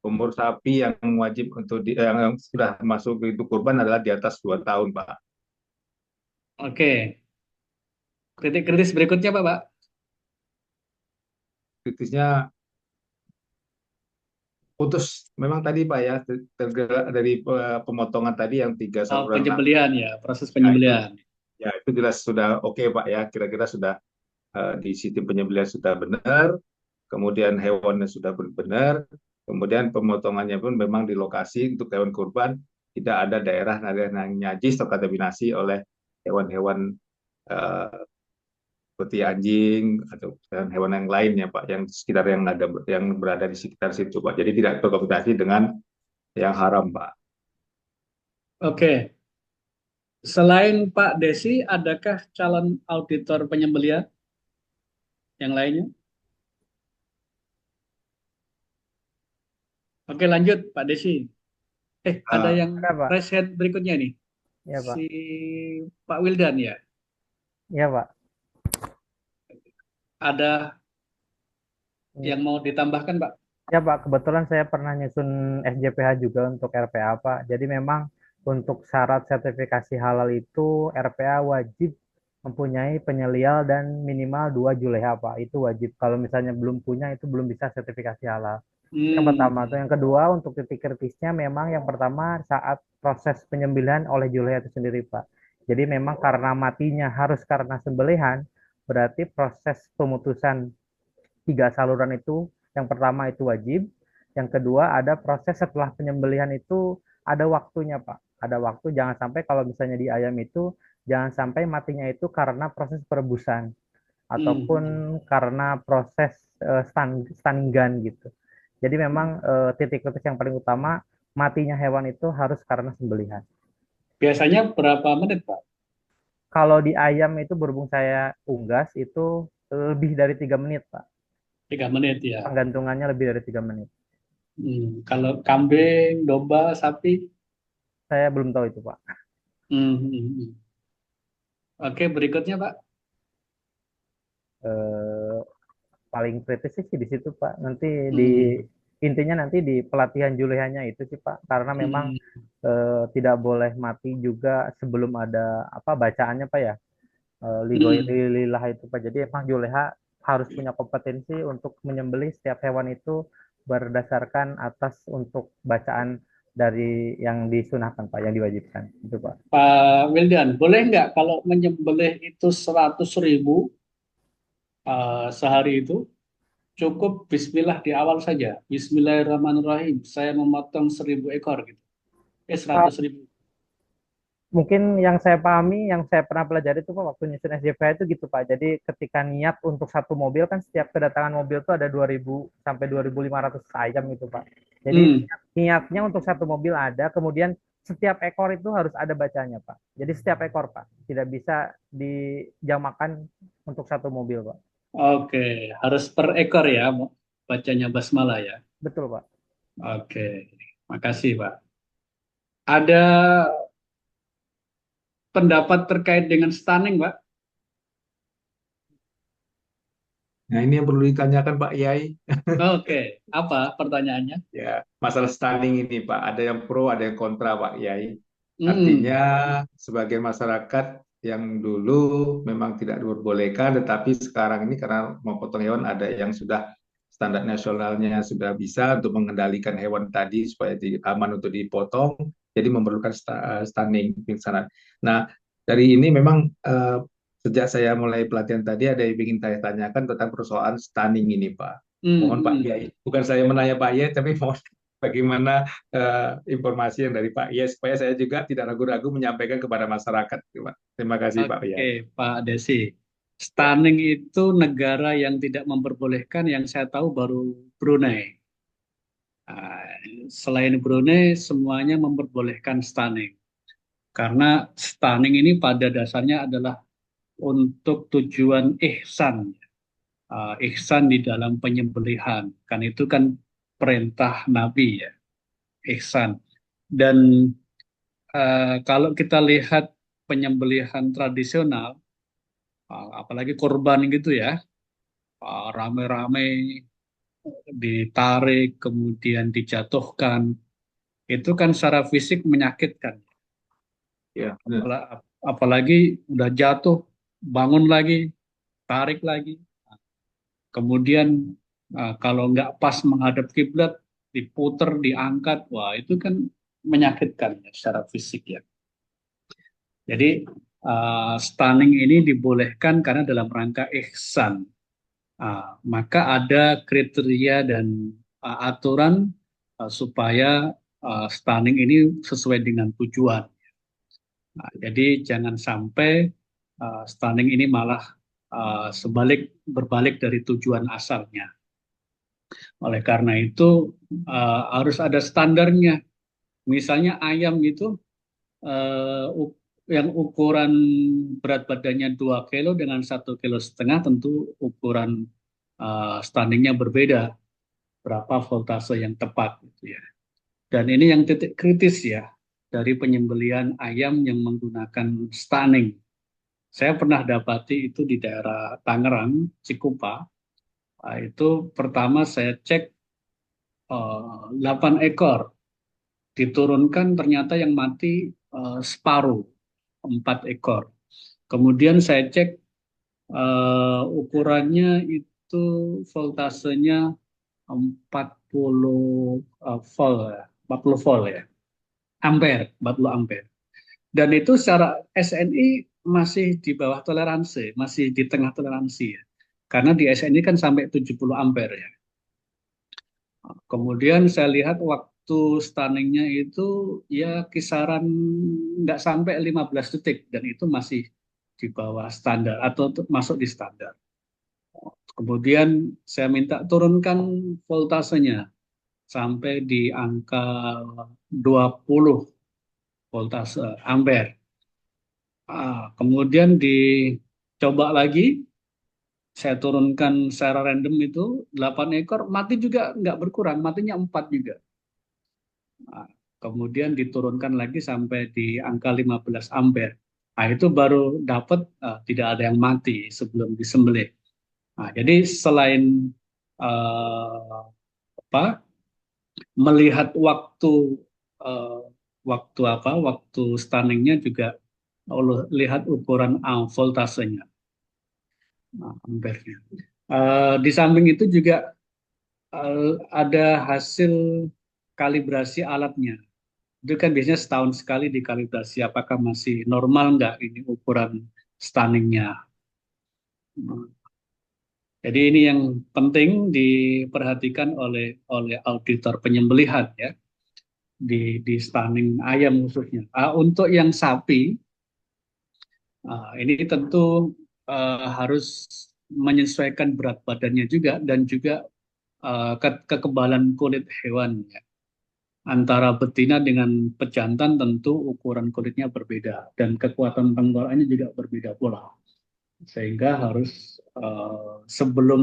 Umur sapi yang wajib untuk yang sudah masuk itu kurban adalah di atas 2 tahun Pak. Oke. Kritik kritis berikutnya Pak. Kritisnya putus memang tadi Pak ya, tergerak dari pemotongan tadi yang 3 saluran penyembelihan ya, proses penyembelihan. Ya itu jelas sudah oke Pak ya, kira-kira sudah di sistem penyembelihan sudah benar, kemudian hewannya sudah benar, kemudian pemotongannya pun memang di lokasi untuk hewan kurban tidak ada daerah yang najis atau kontaminasi oleh hewan-hewan seperti anjing atau hewan yang lainnya Pak, yang sekitar yang berada di sekitar situ Pak. Jadi tidak berkontaminasi dengan yang haram Pak. Oke. Selain Pak Desi, adakah calon auditor penyembelihan yang lainnya? Oke, lanjut Pak Desi. Ada yang raise hand berikutnya nih. Ya, Pak. Si Pak Wildan ya? Iya, Pak. Ada yang mau ditambahkan, Pak? Ya, Pak. Kebetulan saya pernah nyusun SJPH juga untuk RPA, Pak. Jadi memang untuk syarat sertifikasi halal itu RPA wajib mempunyai penyelial dan minimal 2 juleha Pak. Itu wajib. Kalau misalnya belum punya itu belum bisa sertifikasi halal. Yang pertama tuh. Yang kedua untuk titik kritisnya memang yang pertama saat proses penyembelihan oleh juleha itu sendiri Pak. Jadi memang karena matinya harus karena sembelihan, berarti proses pemutusan 3 saluran itu yang pertama itu wajib. Yang kedua ada proses setelah penyembelihan itu ada waktunya Pak. Ada waktu, jangan sampai kalau misalnya di ayam itu jangan sampai matinya itu karena proses perebusan ataupun karena proses stunning gun gitu. Jadi memang titik kritis yang paling utama matinya hewan itu harus karena sembelihan. Biasanya berapa menit, Pak? Kalau di ayam itu berhubung saya unggas itu lebih dari 3 menit, Pak. 3 menit ya. Penggantungannya lebih dari 3 menit. Kalau kambing, domba, sapi? Saya belum tahu itu, Pak. Oke, berikutnya, Pak. Paling kritis sih di situ, Pak. Nanti di intinya nanti di pelatihan julehanya itu sih, Pak. Karena memang tidak boleh mati juga sebelum ada apa bacaannya, Pak ya. Lillah itu, Pak. Jadi emang juleha harus punya kompetensi untuk menyembelih setiap hewan itu berdasarkan atas untuk bacaan dari yang disunahkan, Pak, yang diwajibkan. Itu, Pak. Pak Wildan, boleh nggak kalau menyembelih itu 100.000 sehari itu cukup bismillah di awal saja. Bismillahirrahmanirrahim. Saya memotong 1.000 ekor gitu. 100.000. Mungkin yang saya pahami, yang saya pernah pelajari itu Pak, waktu nyusun SJPH itu gitu Pak. Jadi ketika niat untuk satu mobil kan setiap kedatangan mobil itu ada 2.000 sampai 2.500 ayam itu Pak. Jadi niatnya untuk satu mobil ada, kemudian setiap ekor itu harus ada bacanya Pak. Jadi setiap ekor Pak, tidak bisa dijamakan untuk satu mobil Pak. Oke, harus per ekor ya bacanya basmalah ya. Betul Pak. Oke, makasih Pak. Ada pendapat terkait dengan stunning, Pak? Nah, ini yang perlu ditanyakan Pak Yai. Oke, apa pertanyaannya? Ya, masalah stunning ini Pak, ada yang pro, ada yang kontra Pak Yai. Artinya sebagai masyarakat yang dulu memang tidak diperbolehkan, tetapi sekarang ini karena memotong hewan ada yang sudah standar nasionalnya sudah bisa untuk mengendalikan hewan tadi supaya aman untuk dipotong, jadi memerlukan stunning pingsanan. Nah, dari ini memang sejak saya mulai pelatihan tadi ada yang ingin saya tanyakan tentang persoalan stunning ini Pak. Mohon Pak Yai, bukan saya menanya Pak Yai, tapi mohon bagaimana informasi yang dari Pak Yai supaya saya juga tidak ragu-ragu menyampaikan kepada masyarakat. Terima kasih Pak Yai. Oke, Pak Desi. Stunning itu negara yang tidak memperbolehkan, yang saya tahu baru Brunei. Selain Brunei, semuanya memperbolehkan stunning. Karena stunning ini pada dasarnya adalah untuk tujuan ihsan. Ihsan di dalam penyembelihan. Kan itu kan perintah Nabi ya. Ihsan. Dan kalau kita lihat penyembelihan tradisional, apalagi korban gitu ya, rame-rame ditarik, kemudian dijatuhkan, itu kan secara fisik menyakitkan. Ya, apalagi udah jatuh, bangun lagi, tarik lagi. Kemudian kalau nggak pas menghadap kiblat, diputer, diangkat, wah itu kan menyakitkan ya, secara fisik ya. Jadi stunning ini dibolehkan karena dalam rangka ihsan. Maka ada kriteria dan aturan supaya stunning ini sesuai dengan tujuan. Jadi jangan sampai stunning ini malah berbalik dari tujuan asalnya. Oleh karena itu harus ada standarnya. Misalnya ayam itu yang ukuran berat badannya 2 kilo dengan 1,5 kilo tentu ukuran stunningnya berbeda. Berapa voltase yang tepat gitu ya. Dan ini yang titik kritis ya dari penyembelihan ayam yang menggunakan stunning. Saya pernah dapati itu di daerah Tangerang, Cikupa. Itu pertama saya cek 8 ekor. Diturunkan ternyata yang mati separuh, 4 ekor. Kemudian saya cek ukurannya itu voltasenya 40 volt ya, 40 volt ya, ampere, 40 ampere. Dan itu secara SNI masih di bawah toleransi, masih di tengah toleransi ya. Karena di SNI kan sampai 70 ampere ya. Kemudian saya lihat waktu stunningnya itu ya kisaran nggak sampai 15 detik dan itu masih di bawah standar atau masuk di standar. Kemudian saya minta turunkan voltasenya sampai di angka 20 voltase ampere. Kemudian dicoba lagi, saya turunkan secara random itu 8 ekor, mati juga nggak berkurang, matinya 4 juga. Kemudian diturunkan lagi sampai di angka 15 ampere. Nah, itu baru dapat tidak ada yang mati sebelum disembelih. Nah, jadi selain melihat waktu waktu stunningnya juga lihat ukuran voltasenya, ampernya. Di samping itu juga ada hasil kalibrasi alatnya. Itu kan biasanya setahun sekali dikalibrasi apakah masih normal nggak ini ukuran stunningnya. Jadi ini yang penting diperhatikan oleh auditor penyembelihan ya di stunning ayam khususnya. Untuk yang sapi ini tentu harus menyesuaikan berat badannya juga dan juga kekebalan kulit hewan ya. Antara betina dengan pejantan tentu ukuran kulitnya berbeda dan kekuatan tenggorokannya juga berbeda pula. Sehingga harus sebelum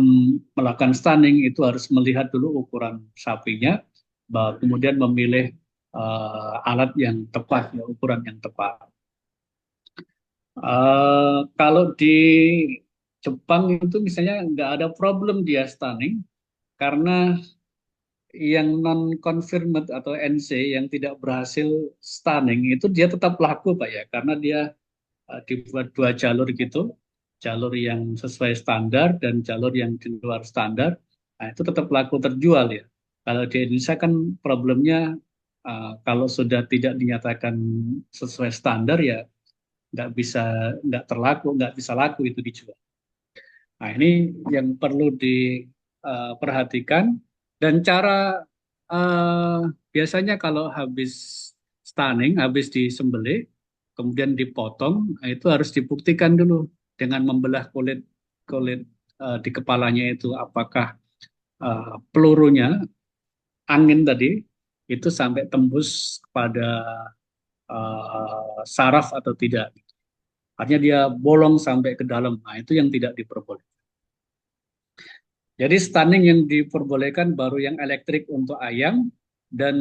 melakukan stunning itu harus melihat dulu ukuran sapinya, kemudian memilih alat yang tepat, ya, ukuran yang tepat. Kalau di Jepang itu misalnya nggak ada problem dia stunning karena yang non confirmed atau NC yang tidak berhasil stunning itu dia tetap laku Pak ya, karena dia dibuat 2 jalur gitu, jalur yang sesuai standar dan jalur yang di luar standar. Nah, itu tetap laku terjual ya. Kalau di Indonesia kan problemnya kalau sudah tidak dinyatakan sesuai standar ya nggak bisa laku itu dijual. Nah, ini yang perlu diperhatikan dan cara biasanya kalau habis stunning, habis disembelih, kemudian dipotong, nah itu harus dibuktikan dulu dengan membelah kulit kulit di kepalanya itu apakah pelurunya angin tadi itu sampai tembus kepada saraf atau tidak. Artinya dia bolong sampai ke dalam. Nah, itu yang tidak diperbolehkan. Jadi stunning yang diperbolehkan baru yang elektrik untuk ayam dan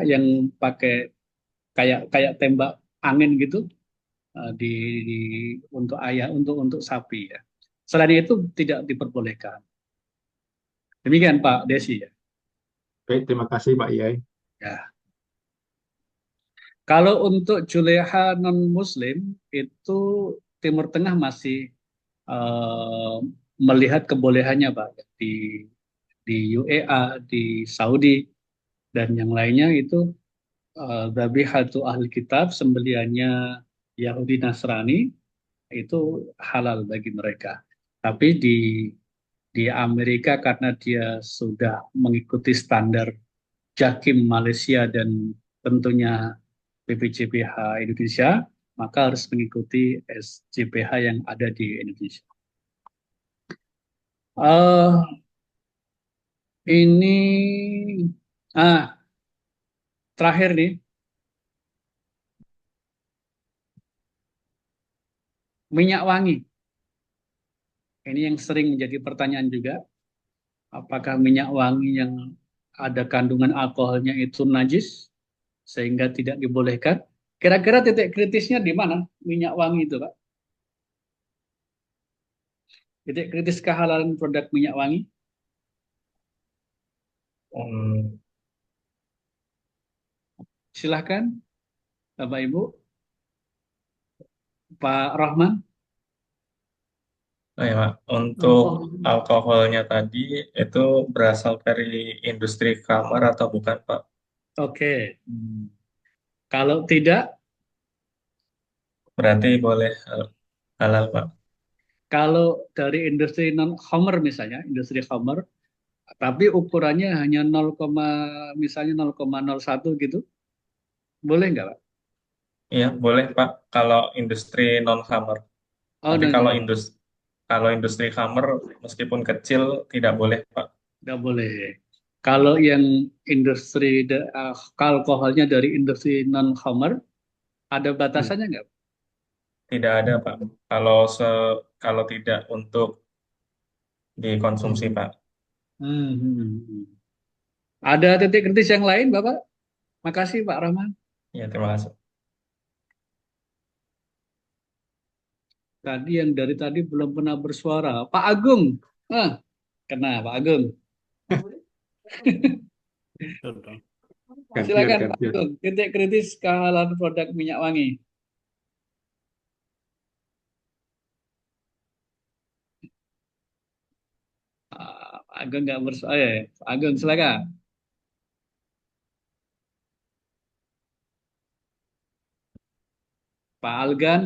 yang pakai kayak tembak angin gitu untuk ayam untuk sapi ya. Selain itu tidak diperbolehkan. Demikian Pak Desi ya. Baik, terima kasih Pak Iyai. Ya. Kalau untuk juleha non Muslim itu Timur Tengah masih melihat kebolehannya Pak di UEA, di Saudi dan yang lainnya itu dzabihatu ahli kitab, sembelihannya Yahudi Nasrani itu halal bagi mereka. Tapi di Amerika karena dia sudah mengikuti standar Jakim Malaysia dan tentunya BPJPH Indonesia, maka harus mengikuti SJPH yang ada di Indonesia. Ini terakhir nih, minyak wangi. Ini yang sering menjadi pertanyaan juga. Apakah minyak wangi yang ada kandungan alkoholnya itu najis sehingga tidak dibolehkan? Kira-kira titik kritisnya di mana minyak wangi itu, Pak? Titik kritis kehalalan produk minyak wangi? Silahkan, Bapak Ibu. Pak Rahman? Oh ya, Pak. Untuk alkoholnya tadi itu berasal dari industri kamar atau bukan, Pak? Oke. Kalau tidak, Berarti boleh halal, Pak. kalau dari industri non-Homer misalnya, industri Homer, tapi ukurannya hanya 0, misalnya 0,01 gitu, boleh nggak, Pak? Iya, boleh, Pak. Kalau industri non-hammer. Oh, Tapi kalau non. industri hammer meskipun kecil tidak boleh, Pak. Nggak boleh. Kalau yang industri alkoholnya dari industri non-Homer, ada Hmm. batasannya nggak? Tidak ada, Pak. Kalau tidak untuk dikonsumsi, Pak. Hmm, hmm, hmm. Ada titik kritis yang lain, Bapak? Makasih, Pak Rahman. Ya, terima kasih. Tadi yang dari tadi belum pernah bersuara. Pak Agung. Ah, kena Pak Agung. Gantian, Silakan Pak gantian. Agung. Titik kritis kehalalan produk minyak wangi. Pak Agung nggak bersuara. Pak Agung, silakan. Pak Algan.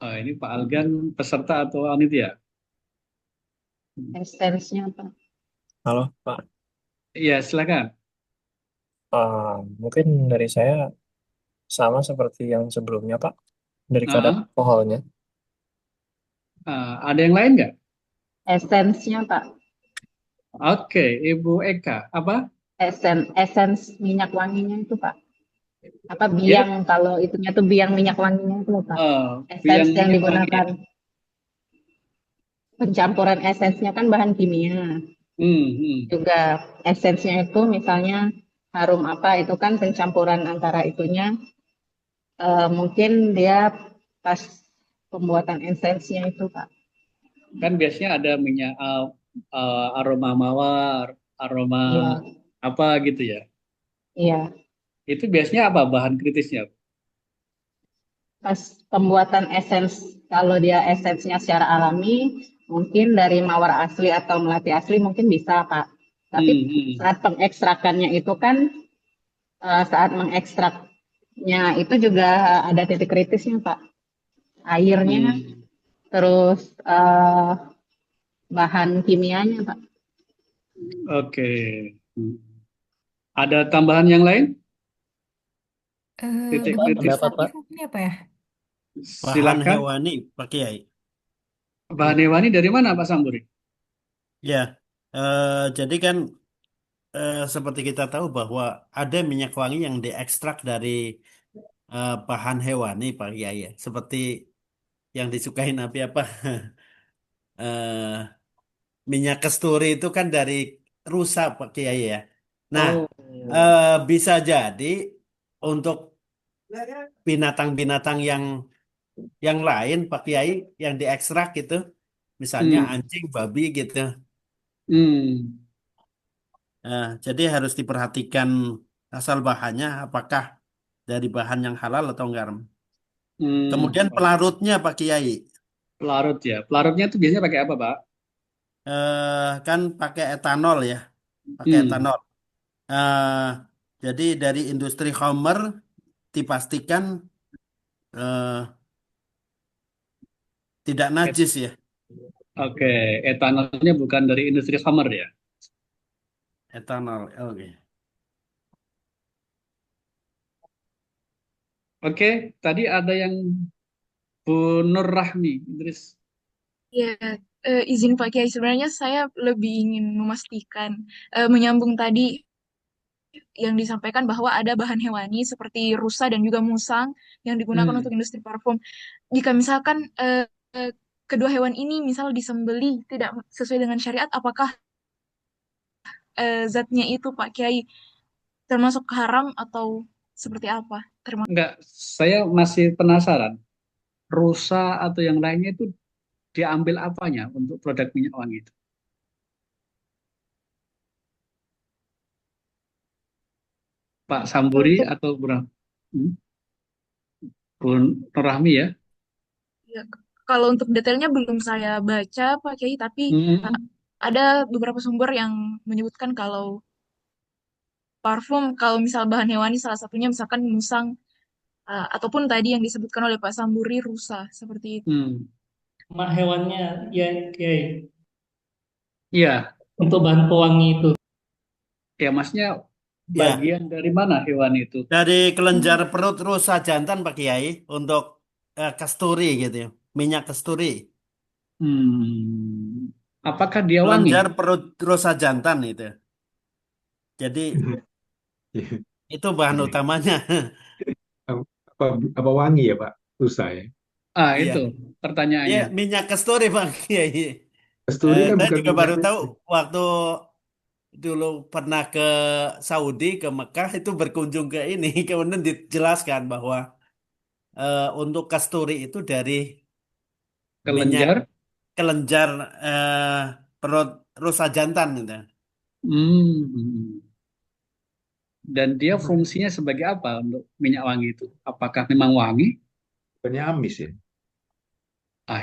Oh, ini Pak Algan peserta atau panitia? Essence-nya, Pak. Halo, Pak. Iya, silakan. Mungkin dari saya sama seperti yang sebelumnya, Pak. Dari kadar Ah, alkoholnya. ada yang lain nggak? Essence-nya, Pak. Oke, Ibu Eka. Apa? Essence minyak wanginya itu, Pak. Apa Ya? biang, kalau itunya tuh biang minyak wanginya itu, Pak. Biang Essence yang minyak wangi. digunakan. Pencampuran essence-nya kan bahan kimia. Juga essence-nya itu misalnya harum apa, itu kan pencampuran antara itunya. Mungkin dia pas pembuatan essence-nya itu, Pak. Kan biasanya ada minyak aroma mawar, aroma Iya, apa gitu ya. iya. Itu biasanya apa bahan kritisnya? Pas pembuatan essence, kalau dia essence-nya secara alami, mungkin dari mawar asli atau melati asli mungkin bisa, Pak. Tapi saat pengekstrakannya itu kan, saat mengekstraknya itu juga ada titik kritisnya, Pak. Airnya, terus bahan kimianya, Pak. Oke. Ada tambahan yang lain? Titik Bahan kritis. Pendapat, Pak. aktifnya apa ya? Bahan Silakan. hewani, Pak Kiai. Bahan hewani dari mana, Pak Samburi? Ya, jadi kan seperti kita tahu bahwa ada minyak wangi yang diekstrak dari bahan hewani, Pak Kiai, ya. Seperti yang disukai Nabi apa? eh, Minyak kasturi itu kan dari rusa, Pak Kiai, ya. Nah, bisa jadi untuk binatang-binatang yang lain, Pak Kiai, yang diekstrak gitu, misalnya anjing, babi gitu. Jadi harus diperhatikan asal bahannya, apakah dari bahan yang halal atau enggak. Kemudian pelarutnya, Pak Kiai, Pelarut ya. Pelarutnya itu biasanya pakai apa, Pak? kan pakai etanol ya, pakai etanol. Jadi dari industri Homer dipastikan tidak najis ya. Oke, etanolnya bukan dari industri Homer ya. Etanol, oke. Oke, tadi ada yang Bu Nur Rahmi, Idris. Ya, izin Pak Kiai, sebenarnya saya lebih ingin memastikan, menyambung tadi yang disampaikan bahwa ada bahan hewani seperti rusa dan juga musang yang digunakan untuk industri parfum. Jika misalkan kedua hewan ini misal disembeli tidak sesuai dengan syariat, apakah zatnya itu Pak Kiai termasuk haram atau seperti apa? Enggak, saya masih penasaran. Rusa atau yang lainnya itu diambil apanya untuk produk minyak wangi itu? Pak Samburi Untuk atau berapa? Bu Nur Rahmi ya. Ya, kalau untuk detailnya belum saya baca Pak Kiai, tapi uh, Hmm. ada beberapa sumber yang menyebutkan kalau parfum, kalau misal bahan hewani salah satunya misalkan musang, ataupun tadi yang disebutkan oleh Pak Samburi rusa seperti itu. Mak hewannya ya Kiai, Iya, untuk bahan pewangi itu. ya maksudnya Ya, bagian dari mana hewan itu? dari kelenjar perut rusa jantan Pak Kiai untuk kasturi gitu ya. Minyak kasturi. Apakah dia wangi? Kelenjar perut rusa jantan itu. Jadi itu bahan utamanya. Apa wangi ya Pak? Susah ya. Iya. Itu pertanyaannya. Iya, minyak kasturi Pak Kiai. Kasturi kan Saya bukan juga minyak baru tahu kasturi. waktu dulu pernah ke Saudi, ke Mekah itu berkunjung ke ini, kemudian dijelaskan bahwa untuk kasturi itu dari minyak Kelenjar. kelenjar perut rusa jantan gitu. Dan dia fungsinya sebagai apa untuk minyak wangi itu? Apakah memang wangi? Bukannya amis ya?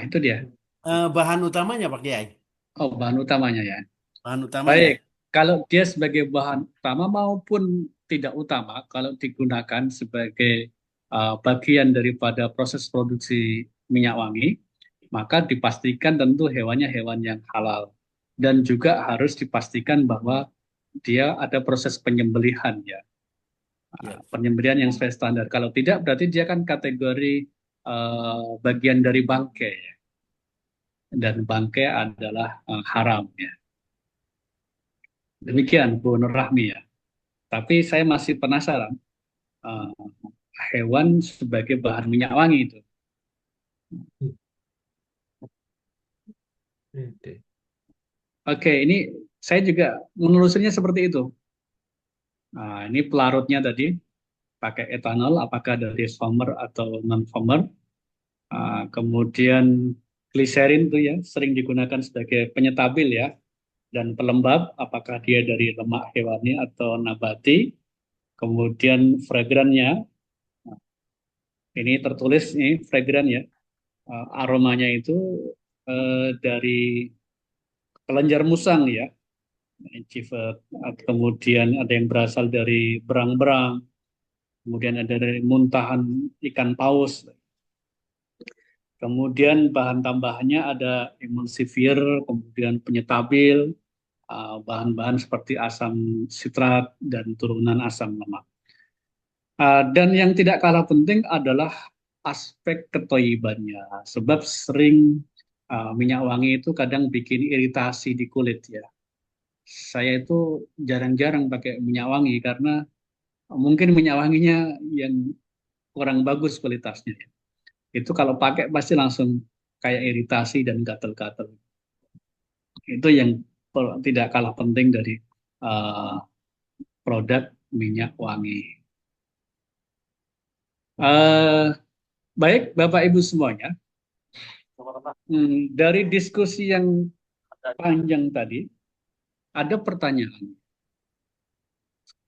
Itu dia. Bahan utamanya Pak Kiai. Oh, bahan utamanya ya. Bahan utamanya. Baik, kalau dia sebagai bahan utama maupun tidak utama, kalau digunakan sebagai bagian daripada proses produksi minyak wangi, maka dipastikan tentu hewannya hewan yang halal. Dan juga harus dipastikan bahwa dia ada proses penyembelihan ya. Penyembelihan yang sesuai standar. Kalau tidak, berarti dia kan kategori bagian dari bangkai ya. Dan bangkai adalah haram ya. Demikian Bu Nur Rahmi ya. Tapi saya masih penasaran hewan sebagai bahan minyak wangi itu. Oke, ini saya juga menelusurinya seperti itu. Ini pelarutnya tadi pakai etanol, apakah dari foamer atau non foamer. Kemudian gliserin itu ya sering digunakan sebagai penyetabil ya, dan pelembab, apakah dia dari lemak hewani atau nabati. Kemudian fragrannya, ini tertulis nih fragran ya, aromanya itu dari kelenjar musang ya, civet. Kemudian ada yang berasal dari berang-berang, kemudian ada dari muntahan ikan paus. Kemudian bahan tambahannya ada emulsifier, kemudian penyetabil, bahan-bahan seperti asam sitrat dan turunan asam lemak. Dan yang tidak kalah penting adalah aspek ketoibannya, sebab sering minyak wangi itu kadang bikin iritasi di kulit ya. Saya itu jarang-jarang pakai minyak wangi karena mungkin minyak wanginya yang kurang bagus kualitasnya. Itu kalau pakai pasti langsung kayak iritasi dan gatal-gatal. Itu yang tidak kalah penting dari produk minyak wangi. Baik, Bapak Ibu semuanya, dari diskusi yang panjang tadi, ada pertanyaan.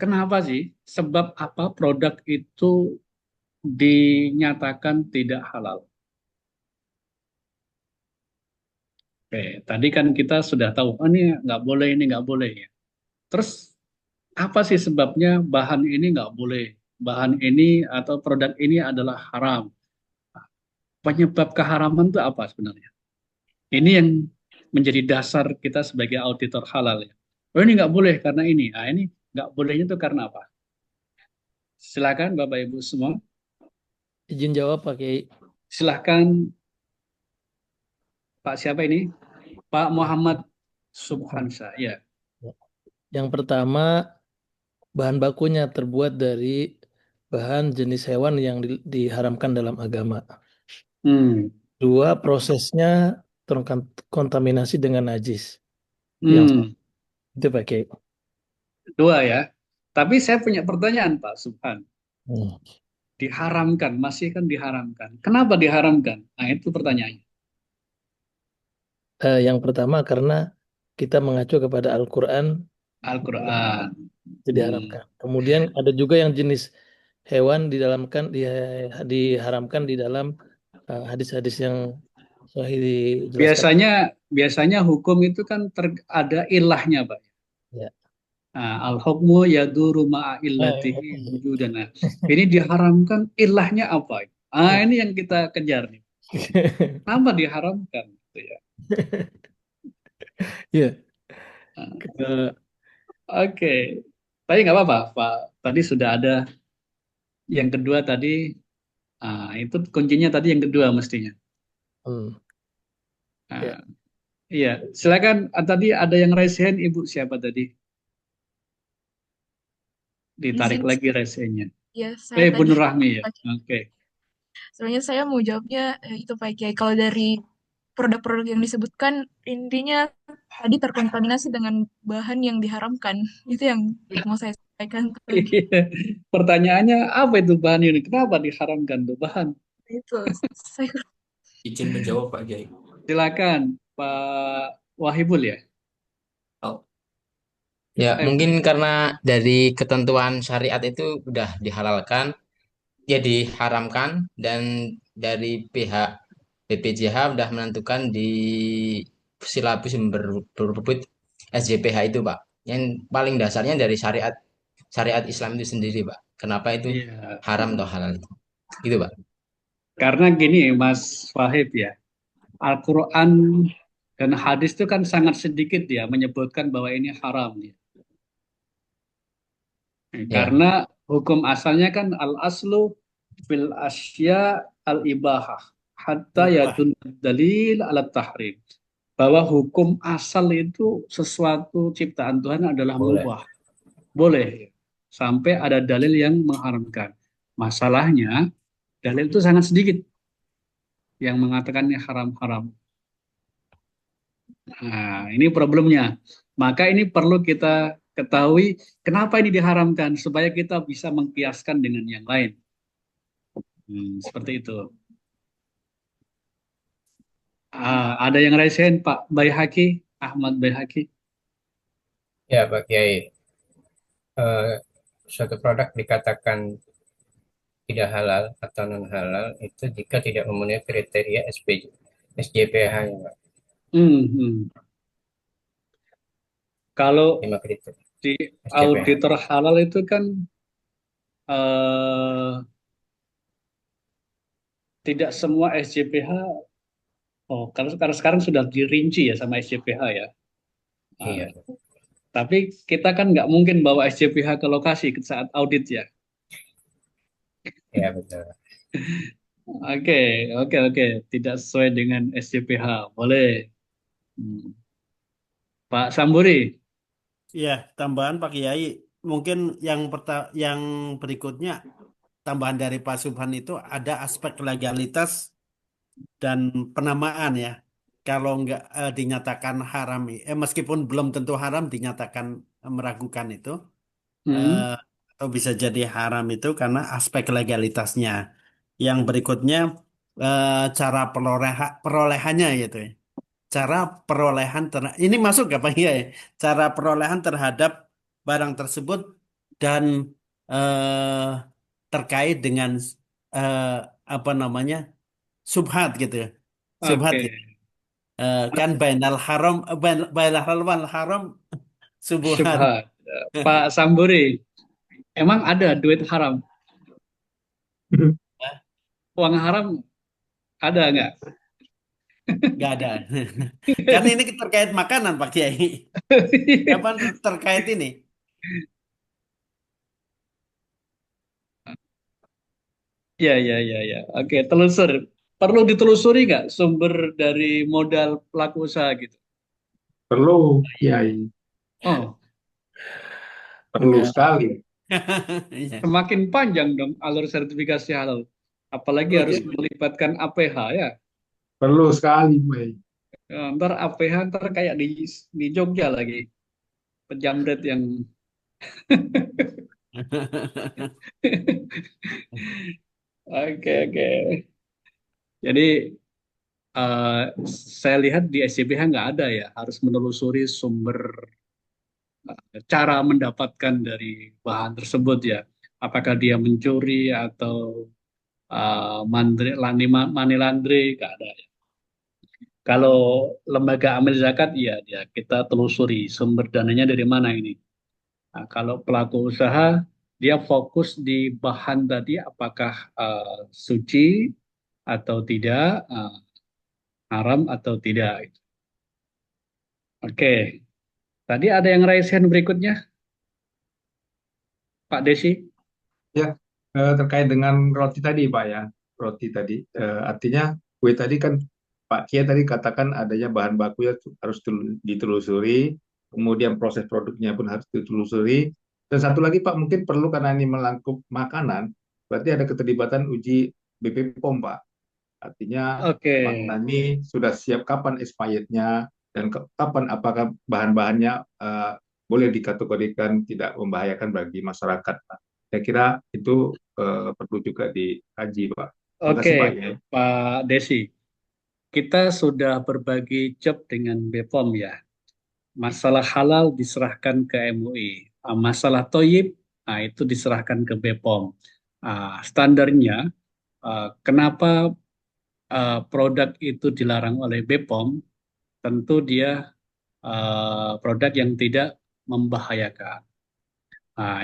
Kenapa sih? Sebab apa produk itu dinyatakan tidak halal? Oke, tadi kan kita sudah tahu, ini nggak boleh, ini nggak boleh ya. Terus apa sih sebabnya bahan ini nggak boleh? Bahan ini atau produk ini adalah haram. Penyebab keharaman itu apa sebenarnya? Ini yang menjadi dasar kita sebagai auditor halal ya. Oh ini nggak boleh karena ini. Ini nggak bolehnya itu karena apa? Silakan Bapak Ibu semua. Izin jawab Pak Kiai. Silakan Pak siapa ini? Pak Muhammad Subhansyah. Ya. Yang pertama, bahan bakunya terbuat dari bahan jenis hewan yang diharamkan dalam agama. Dua, prosesnya terkontaminasi dengan najis. Itu Pak Kiai. Dua ya. Tapi saya punya pertanyaan Pak Subhan. Diharamkan, masih kan diharamkan. Kenapa diharamkan? Nah itu pertanyaannya. Yang pertama karena kita mengacu kepada Al-Quran. Al-Quran. Itu diharapkan. Kemudian ada juga yang jenis hewan diharamkan di dalam hadis-hadis yang sahih dijelaskan. Biasanya hukum itu kan ada ilahnya, Pak. Ya. Nah, al-hukmu yaduru ma'a illatihi wujudan. Nah, ini diharamkan, ilahnya apa? Ini yang kita kejar nih. Kenapa diharamkan? Gitu ya. Ya. Oke. Tapi nggak apa-apa, Pak. Tadi sudah ada yang kedua tadi. Itu kuncinya tadi yang kedua mestinya. Ya. Iya, silakan. Tadi ada yang raise hand, Ibu siapa tadi? Ditarik Izin. lagi raise hand-nya. Ya, saya Bu tadi. Nur Rahmi ya. Oke. Sebenarnya saya mau jawabnya itu Pak Kiai. Kalau dari produk-produk yang disebutkan, intinya tadi terkontaminasi dengan bahan yang diharamkan. Itu yang mau saya sampaikan tadi. Pertanyaannya apa itu bahan ini? Kenapa diharamkan tuh bahan? Itu saya Izin menjawab Pak Kiai. Silakan Pak Wahibul ya. Ya, mungkin karena dari ketentuan syariat itu udah dihalalkan, ya diharamkan, dan dari pihak BPJH udah menentukan di silabus yang berbut SJPH itu, Pak. Yang paling dasarnya dari syariat Islam itu sendiri, Pak. Kenapa itu haram atau halal? Gitu, Pak. Karena gini, Mas Wahib ya, Al-Quran dan hadis itu kan sangat sedikit ya menyebutkan bahwa ini haram ya. Karena hukum asalnya kan al-aslu fil asya al-ibahah hatta yadun dalil ala tahrim. Bahwa hukum asal itu sesuatu ciptaan Tuhan adalah mubah. Boleh. Sampai ada dalil yang mengharamkan. Masalahnya, dalil itu sangat sedikit yang mengatakannya haram-haram. Nah, ini problemnya. Maka ini perlu kita ketahui kenapa ini diharamkan supaya kita bisa mengkiaskan dengan yang lain. Seperti itu. Ada yang raise hand, Pak Baihaqi, Ahmad Baihaqi. Ya, Pak Kiai. Suatu produk dikatakan tidak halal atau non halal itu jika tidak memenuhi kriteria SJPH ya, Pak. Kalau 5 kriteria di SJPH. auditor halal itu kan tidak semua SJPH. Karena sekarang sudah dirinci ya sama SJPH ya. Iya. Tapi kita kan nggak mungkin bawa SJPH ke lokasi saat audit ya. Ya, betul. Oke. Tidak sesuai dengan SJPH. Boleh. Pak Samburi. Iya, tambahan Pak Kiai. Mungkin yang berikutnya, tambahan dari Pak Subhan itu ada aspek legalitas dan penamaan ya. Kalau nggak dinyatakan haram, meskipun belum tentu haram, dinyatakan meragukan itu, atau bisa jadi haram itu karena aspek legalitasnya. Yang berikutnya cara perolehannya gitu ya. Cara perolehan ini masuk gak Pak ya? Cara perolehan terhadap barang tersebut dan terkait dengan apa namanya subhat gitu ya. Subhat gitu. Kan bainal halal wal haram subuhat. Pak Samburi, emang ada duit haram? Uang haram ada nggak? Nggak ada. Kan ini terkait makanan Pak Kiai. Kapan terkait ini? Ya. Oke, telusur. Perlu ditelusuri nggak sumber dari modal pelaku usaha gitu? Perlu, ya. Perlu sekali. Semakin panjang dong alur sertifikasi halal. Apalagi harus melibatkan APH ya. Perlu sekali, Bay. Ntar APH kayak di Jogja lagi. Pejamret yang Oke. Jadi saya lihat di SJPH nggak ada ya, harus menelusuri sumber cara mendapatkan dari bahan tersebut ya. apakah dia mencuri atau money laundry, nggak ada. Kalau lembaga amil zakat, iya dia kita telusuri sumber dananya dari mana ini. Nah, kalau pelaku usaha, dia fokus di bahan tadi apakah suci atau tidak, haram atau tidak. Oke, tadi ada yang raise hand berikutnya, Pak Desi. Ya, terkait dengan roti tadi, Pak ya. Roti tadi, artinya kue tadi kan Pak Kia tadi katakan adanya bahan baku ya harus ditelusuri, kemudian proses produknya pun harus ditelusuri. Dan satu lagi Pak, mungkin perlu karena ini melangkup makanan, berarti ada keterlibatan uji BP POM, Pak. Artinya Oke. makanan ini sudah siap kapan expirednya dan kapan apakah bahan-bahannya boleh dikategorikan tidak membahayakan bagi masyarakat, Pak. Saya kira itu perlu juga dikaji, Pak. Terima kasih, Pak. Oke, Pak Desi. Kita sudah berbagi job dengan BPOM ya. Masalah halal diserahkan ke MUI. Masalah toyib, itu diserahkan ke BPOM. Standarnya, kenapa produk itu dilarang oleh BPOM, tentu dia produk yang tidak membahayakan.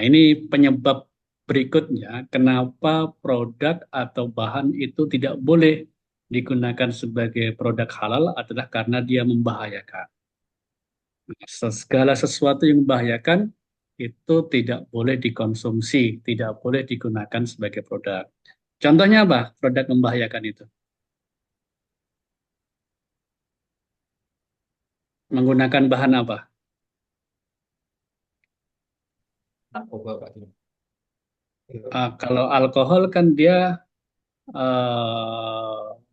Ini penyebab berikutnya, kenapa produk atau bahan itu tidak boleh digunakan sebagai produk halal adalah karena dia membahayakan. Segala sesuatu yang membahayakan itu tidak boleh dikonsumsi, tidak boleh digunakan sebagai produk. Contohnya apa? Produk membahayakan itu. Menggunakan bahan apa? Narkoba, Pak. Kalau alkohol kan dia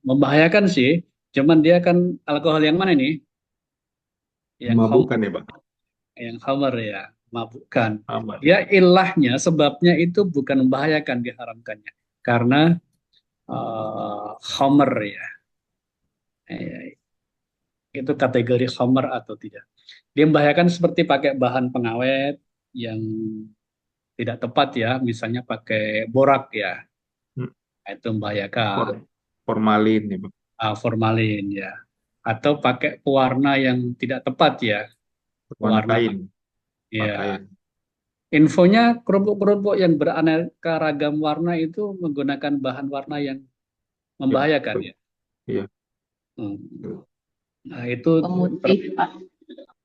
membahayakan sih, cuman dia kan alkohol yang mana nih? Yang Memabukkan ya, Pak. Yang khamar ya, mabukkan. Aman. Dia ilahnya, sebabnya itu bukan membahayakan, diharamkannya. Karena khamar ya. Itu kategori khamar atau tidak. Dia membahayakan seperti pakai bahan pengawet yang tidak tepat ya, misalnya pakai borak ya. Itu membahayakan. Formalin ya, Pak. Formalin ya. Atau pakai pewarna yang tidak tepat ya. Warna kain. Ya. Infonya kerupuk-kerupuk yang beraneka ragam warna itu menggunakan bahan warna yang membahayakan ya. Iya. Nah, itu Pemutih, Pak.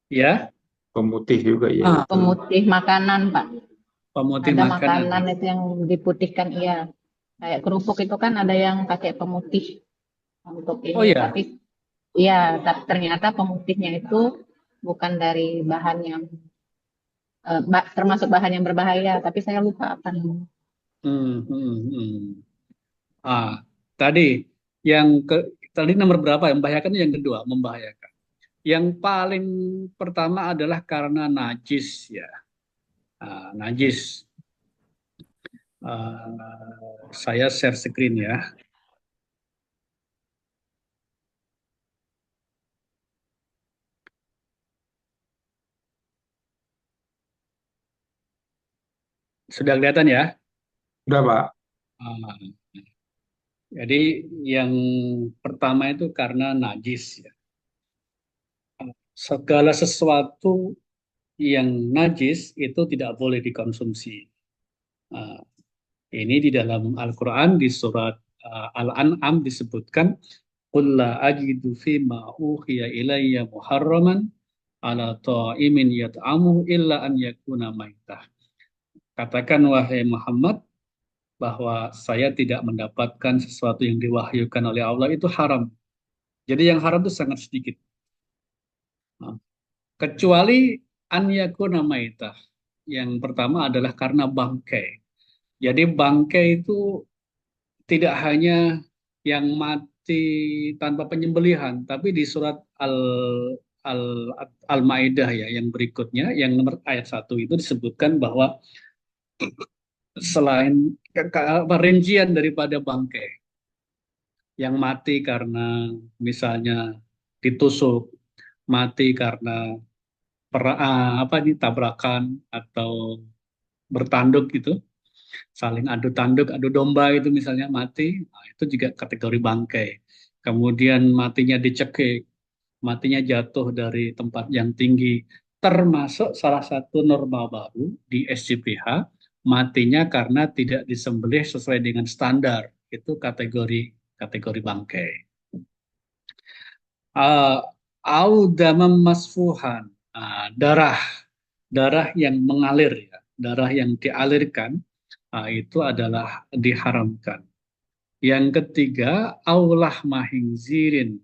Ya. Pemutih juga ya. Pemutih makanan, Pak. Pemutih ada makanan. makanan itu yang diputihkan, iya. Kayak kerupuk itu kan ada yang pakai pemutih untuk ini. Oh iya. Tapi iya, ternyata pemutihnya itu bukan dari bahan yang termasuk bahan yang berbahaya, tapi saya lupa apa namanya. Tadi tadi nomor berapa yang membahayakan? Yang kedua membahayakan. Yang paling pertama adalah karena najis ya. Najis. Saya share screen ya. Sudah kelihatan ya? Sudah, Pak. Jadi yang pertama itu karena najis ya. Segala sesuatu yang najis itu tidak boleh dikonsumsi. Ini di dalam Al-Quran di surat Al-An'am disebutkan, "Qul la ajidu fima uhiya ilayya muharraman ala ta'imin yat'amuhu illa an yakuna maitah." Katakan wahai Muhammad bahwa saya tidak mendapatkan sesuatu yang diwahyukan oleh Allah itu haram. Jadi yang haram itu sangat sedikit. Kecuali an yakuna maitah. Yang pertama adalah karena bangkai. Jadi bangkai itu tidak hanya yang mati tanpa penyembelihan, tapi di surat Al-Maidah ya yang berikutnya, yang nomor ayat 1 itu disebutkan bahwa selain rincian daripada bangkai yang mati karena misalnya ditusuk, mati karena tabrakan atau bertanduk gitu, saling adu tanduk, adu domba itu misalnya mati, nah, itu juga kategori bangkai. Kemudian matinya dicekik, matinya jatuh dari tempat yang tinggi, termasuk salah satu norma baru di SJPH, matinya karena tidak disembelih sesuai dengan standar, itu kategori bangkai. Audamam masfuhan, darah yang mengalir, ya, darah yang dialirkan, itu adalah diharamkan. Yang ketiga, aulah mahingzirin,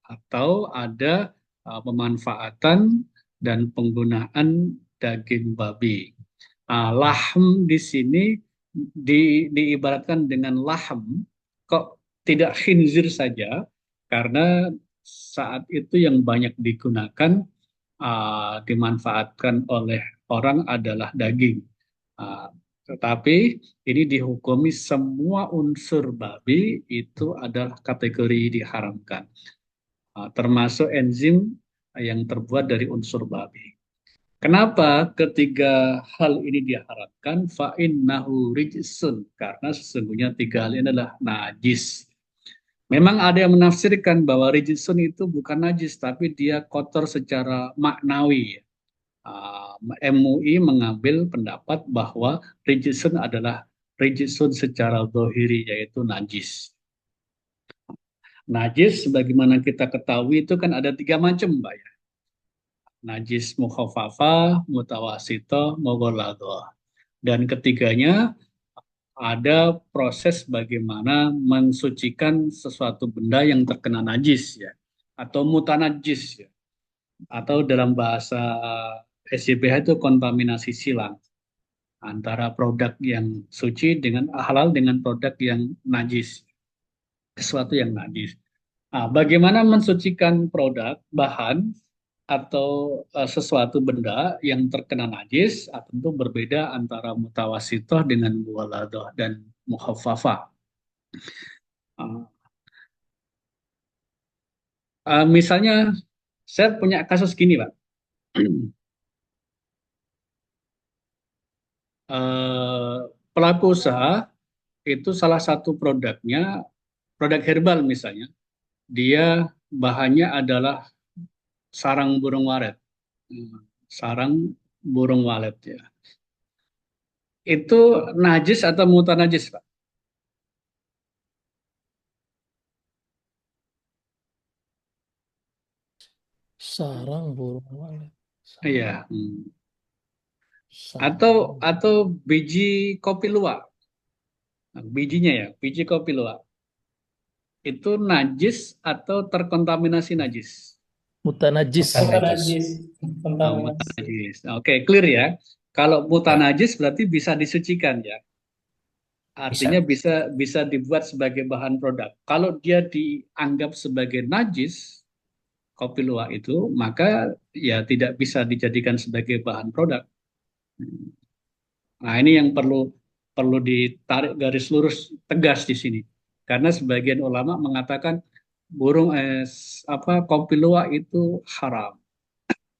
atau ada pemanfaatan dan penggunaan daging babi. Lahm di sini diibaratkan dengan lahm, kok tidak khinzir saja, karena saat itu yang banyak digunakan, dimanfaatkan oleh orang adalah daging. Tetapi ini dihukumi semua unsur babi itu adalah kategori diharamkan, termasuk enzim yang terbuat dari unsur babi. Kenapa ketiga hal ini diharamkan? Fa'innahu rijsun, karena sesungguhnya tiga hal ini adalah najis. Memang ada yang menafsirkan bahwa rijsun itu bukan najis, tapi dia kotor secara maknawi. MUI mengambil pendapat bahwa rijsun adalah rijsun secara zahiri, yaitu najis. Najis sebagaimana kita ketahui itu kan ada 3 macam, Mbak, ya. Najis mukhafafah, mutawasithah, mughalladhah. Dan ketiganya ada proses bagaimana mensucikan sesuatu benda yang terkena najis, ya, atau mutanajis, ya, atau dalam bahasa SJPH itu kontaminasi silang antara produk yang suci dengan halal dengan produk yang najis, sesuatu yang najis. Bagaimana mensucikan produk, bahan, atau sesuatu benda yang terkena najis, tentu berbeda antara mutawasithah dengan mughaladah dan mukhaffafah. Misalnya saya punya kasus gini, Pak. Pelaku usaha itu salah satu produknya, produk herbal misalnya, dia bahannya adalah sarang burung walet. Sarang burung walet, ya. Itu najis atau mutanajis, Pak? Sarang burung walet. Iya. Atau biji kopi luwak. Bijinya, ya, biji kopi luwak. Itu najis atau terkontaminasi najis? Mutanajis. Mutanajis. Oke, clear ya. Kalau mutanajis berarti bisa disucikan, ya. Artinya bisa dibuat sebagai bahan produk. Kalau dia dianggap sebagai najis, kopi luwak itu, maka ya tidak bisa dijadikan sebagai bahan produk. Nah, ini yang perlu ditarik garis lurus tegas di sini. Karena sebagian ulama mengatakan kopi luwak itu haram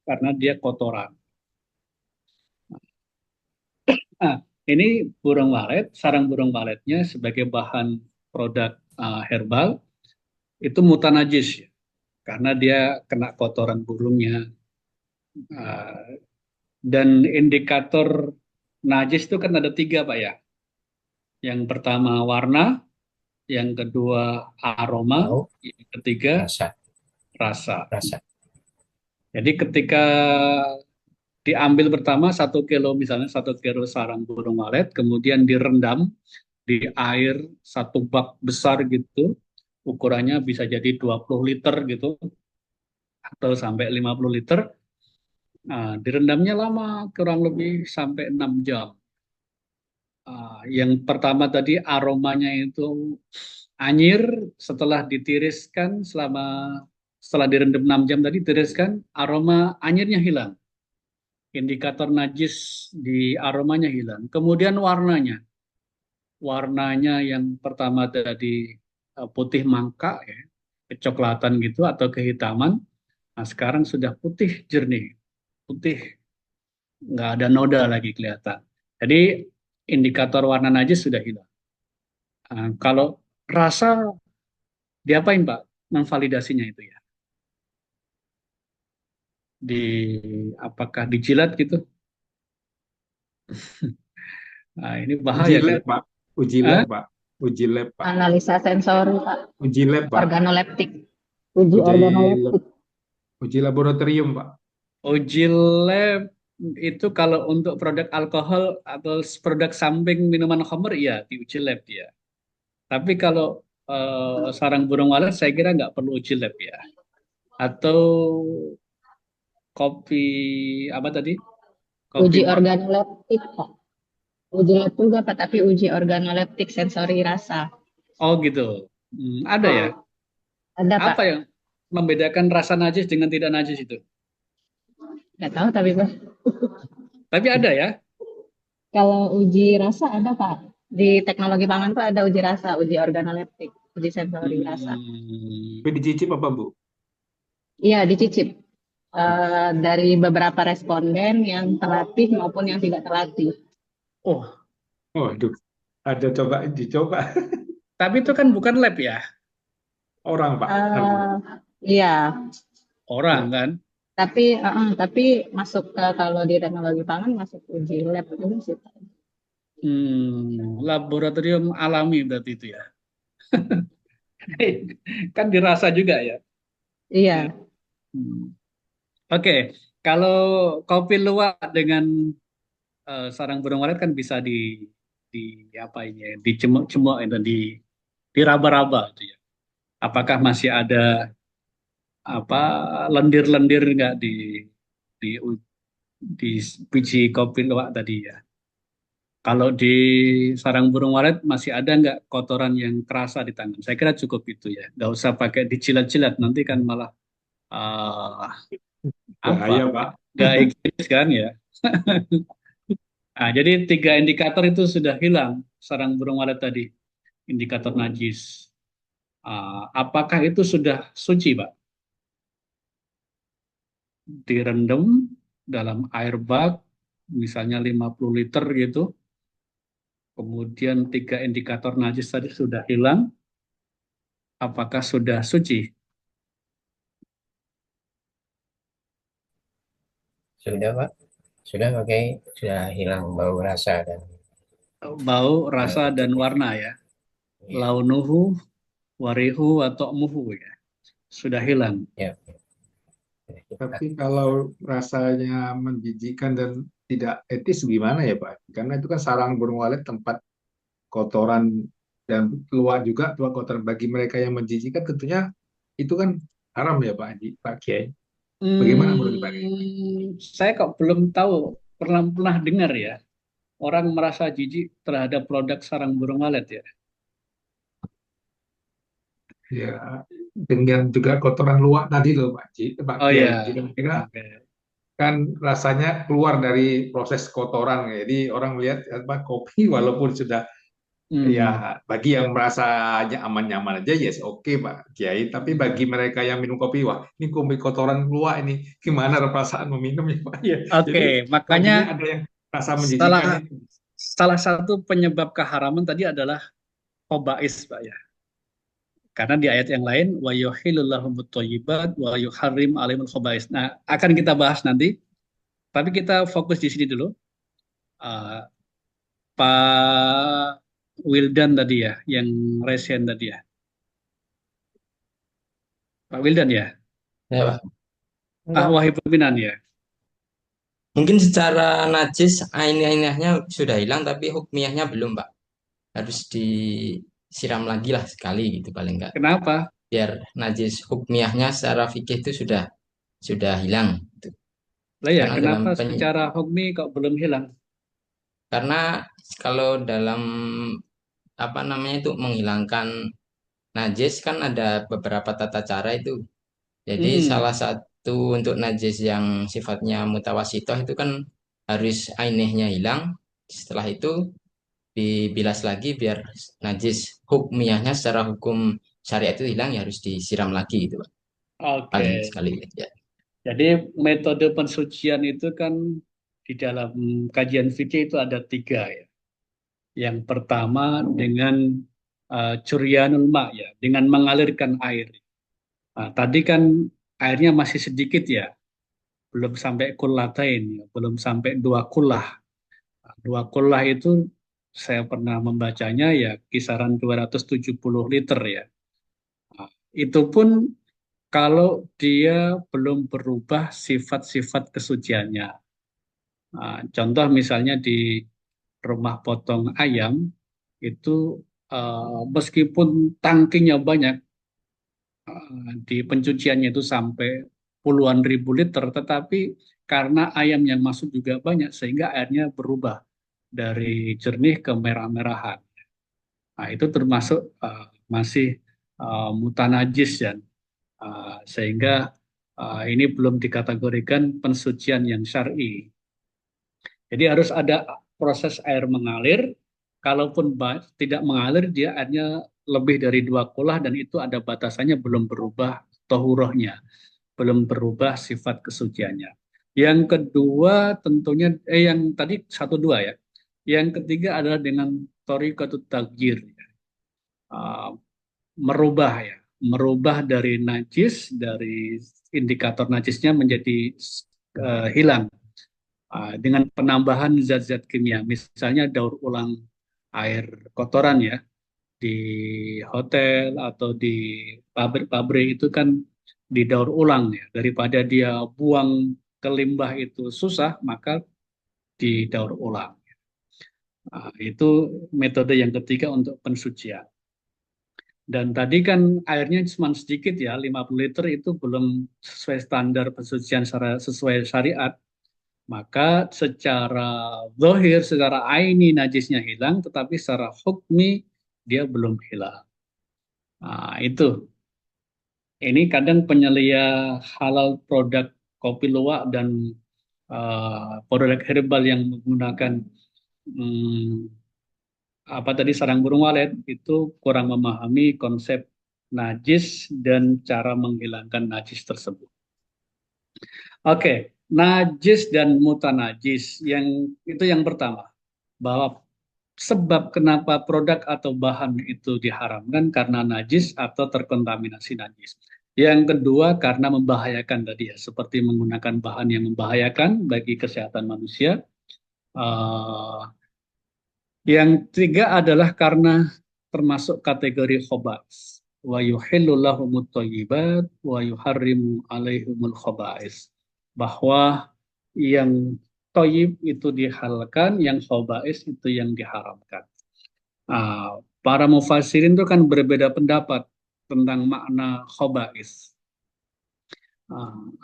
karena dia kotoran. Ini burung walet, sarang burung waletnya sebagai bahan produk herbal itu mutanajis, ya, karena dia kena kotoran burungnya. Dan indikator najis itu kan ada 3, Pak, ya. Yang pertama warna, yang kedua aroma, yang ketiga rasa. Jadi ketika diambil pertama 1 kilo, misalnya 1 kilo sarang burung walet, kemudian direndam di air 1 bak besar gitu, ukurannya bisa jadi 20 liter gitu, atau sampai 50 liter. Direndamnya lama, kurang lebih sampai 6 jam. Yang pertama tadi aromanya itu anyir, setelah ditiriskan setelah direndam 6 jam tadi tiriskan, aroma anyirnya hilang. Indikator najis di aromanya hilang. Kemudian warnanya yang pertama tadi putih mangka, ya, kecoklatan gitu atau kehitaman. Nah, sekarang sudah putih jernih, putih, nggak ada noda lagi kelihatan. Jadi indikator warna najis sudah hilang. Kalau rasa diapain Pak? Memvalidasinya itu ya. Di Apakah dijilat gitu? Nah, ini Uji bahaya lab, kan? Pak. Uji Hah? lab, Pak. Uji lab, Pak. Analisa sensori, Pak. Uji lab, Pak. Organoleptik. Uji Uji organoleptik. uji laboratorium, Pak. Uji lab itu kalau untuk produk alkohol atau produk samping minuman khamr, iya diuji lab ya. Tapi kalau sarang burung walet saya kira nggak perlu uji lab ya. Atau kopi apa tadi? Kopi Uji organoleptik, Pak. Uji lab juga, Pak, tapi uji organoleptik sensori rasa. Oh gitu. Ada ya? Ada, Pak. Apa yang membedakan rasa najis dengan tidak najis itu? Nggak tahu tapi, Pak. Tapi ada ya? Kalau uji rasa ada, Pak. Di teknologi pangan tuh ada uji rasa, uji organoleptik, uji sensori rasa. Tapi dicicip apa, Bu? Iya, dicicip. Dari beberapa responden yang terlatih maupun yang tidak terlatih. Oh, Waduh, ada dicoba. tapi itu kan bukan lab ya? Orang, Pak. Iya, Orang kan? tapi masuk ke kalau di teknologi pangan masuk uji lab juga sih, Pak. Laboratorium alami berarti itu ya. Kan dirasa juga ya. Iya. Oke, kalau kopi luwak dengan sarang burung walet kan bisa di apa ini ya, dicemuk-cemuk itu diraba-raba itu ya. Apakah masih ada apa lendir-lendir nggak di di biji kopi luwak tadi ya? Kalau di sarang burung walet masih ada nggak kotoran yang kerasa di tangan? Saya kira cukup itu ya. Nggak usah pakai dijilat-jilat, nanti kan malah Bahaya, Pak. nggak higienis kan ya. Nah, jadi 3 indikator itu sudah hilang sarang burung walet tadi, indikator najis. Apakah itu sudah suci, Pak? Direndam dalam air bak, misalnya 50 liter gitu. Kemudian 3 indikator najis tadi sudah hilang. Apakah sudah suci? Sudah, Pak. Sudah pakai, sudah hilang bau rasa dan warna ya. Launuhu, warihu, atau muhu ya. Sudah hilang. Ya. Tapi kalau rasanya menjijikkan dan tidak etis gimana ya, Pak? Karena itu kan sarang burung walet tempat kotoran dan luar juga tempat kotoran bagi mereka yang menjijikkan tentunya itu kan haram ya, Pak Kiai. Bagaimana menurut Pak Kiai? Saya kok belum tahu, pernah dengar ya, orang merasa jijik terhadap produk sarang burung walet ya. Ya, dengan juga kotoran luwak tadi loh Pak Oh Kiai. ya. Kira kan rasanya keluar dari proses kotoran, jadi orang melihat apa kopi walaupun sudah ya bagi yang merasa aman-nyaman aja yes oke, Pak Kiai, tapi bagi mereka yang minum kopi, wah ini kopi kotoran luwak ini gimana perasaan meminumnya, Pak ya. Oke, makanya ada yang rasa menjijikkan itu. Salah satu penyebab keharaman tadi adalah khobais, Pak ya. Karena di ayat yang lain, wa yuhillul lahumut thayyibat wa yuharrim 'alaihimul khaba'is. Nah, akan kita bahas nanti. Tapi kita fokus di sini dulu. Pak Wildan tadi ya, yang resen tadi ya. Pak Wildan ya? Ya, Pak. Wahib pimpinan ya. Mungkin secara najis ainihnya sudah hilang, tapi hukmiyahnya belum, Pak. Harus disiram lagi lah sekali gitu paling enggak. Kenapa? Biar najis hukmiyahnya secara fikih itu sudah hilang. Gitu. Lah ya, kenapa secara hukmi kok belum hilang? Karena kalau dalam apa namanya itu menghilangkan najis kan ada beberapa tata cara itu. Jadi salah satu untuk najis yang sifatnya mutawasitoh itu kan harus ainihnya hilang. Setelah itu dibilas lagi biar najis hukmiyahnya secara hukum syariat itu hilang, ya harus disiram lagi gitu, Pak. Paling sekali ya. Jadi metode pensucian itu kan di dalam kajian fikih itu ada 3 ya. Yang pertama dengan curyanul ma ya, dengan mengalirkan air. Nah, tadi kan airnya masih sedikit ya, belum sampai kullatain ya, belum sampai 2 kullah. Nah, 2 kullah itu saya pernah membacanya ya kisaran 270 liter ya. Nah, itu pun kalau dia belum berubah sifat-sifat kesuciannya. Nah, contoh misalnya di rumah potong ayam itu meskipun tangkinya banyak, di pencuciannya itu sampai puluhan ribu liter, tetapi karena ayam yang masuk juga banyak sehingga airnya berubah dari jernih ke merah-merahan. Nah, itu termasuk masih mutanajis ya. Sehingga ini belum dikategorikan pensucian yang syar'i. Jadi harus ada proses air mengalir. Kalaupun tidak mengalir, dia airnya lebih dari 2 kullah dan itu ada batasannya, belum berubah tohurohnya, belum berubah sifat kesuciannya. Yang kedua tentunya, yang tadi 1 2 ya. Yang ketiga adalah dengan thariqatut tagyir, merubah ya, merubah dari najis, dari indikator najisnya menjadi hilang. Dengan penambahan zat-zat kimia, misalnya daur ulang air kotoran ya, di hotel atau di pabrik-pabrik itu kan didaur ulang ya, daripada dia buang ke limbah itu susah, maka didaur ulang. Itu metode yang ketiga untuk pensucian. Dan tadi kan airnya cuma sedikit ya, 50 liter itu belum sesuai standar pensucian sesuai syariat. Maka secara zahir, secara aini najisnya hilang, tetapi secara hukmi dia belum hilang. Nah, itu. Ini kadang penyelia halal produk kopi luwak dan produk herbal yang menggunakan apa tadi sarang burung walet itu kurang memahami konsep najis dan cara menghilangkan najis tersebut. Oke. Najis dan mutanajis, yang itu yang pertama, bahwa sebab kenapa produk atau bahan itu diharamkan karena najis atau terkontaminasi najis. Yang kedua karena membahayakan tadi ya, seperti menggunakan bahan yang membahayakan bagi kesehatan manusia. Yang tiga adalah karena termasuk kategori khobais. Wa yuhillu lahumut thayyibat wa yuharrimu alaihimul khobais. Bahwa yang thayyib itu dihalalkan, yang khobais itu yang diharamkan. Para mufassirin itu kan berbeda pendapat tentang makna khobais.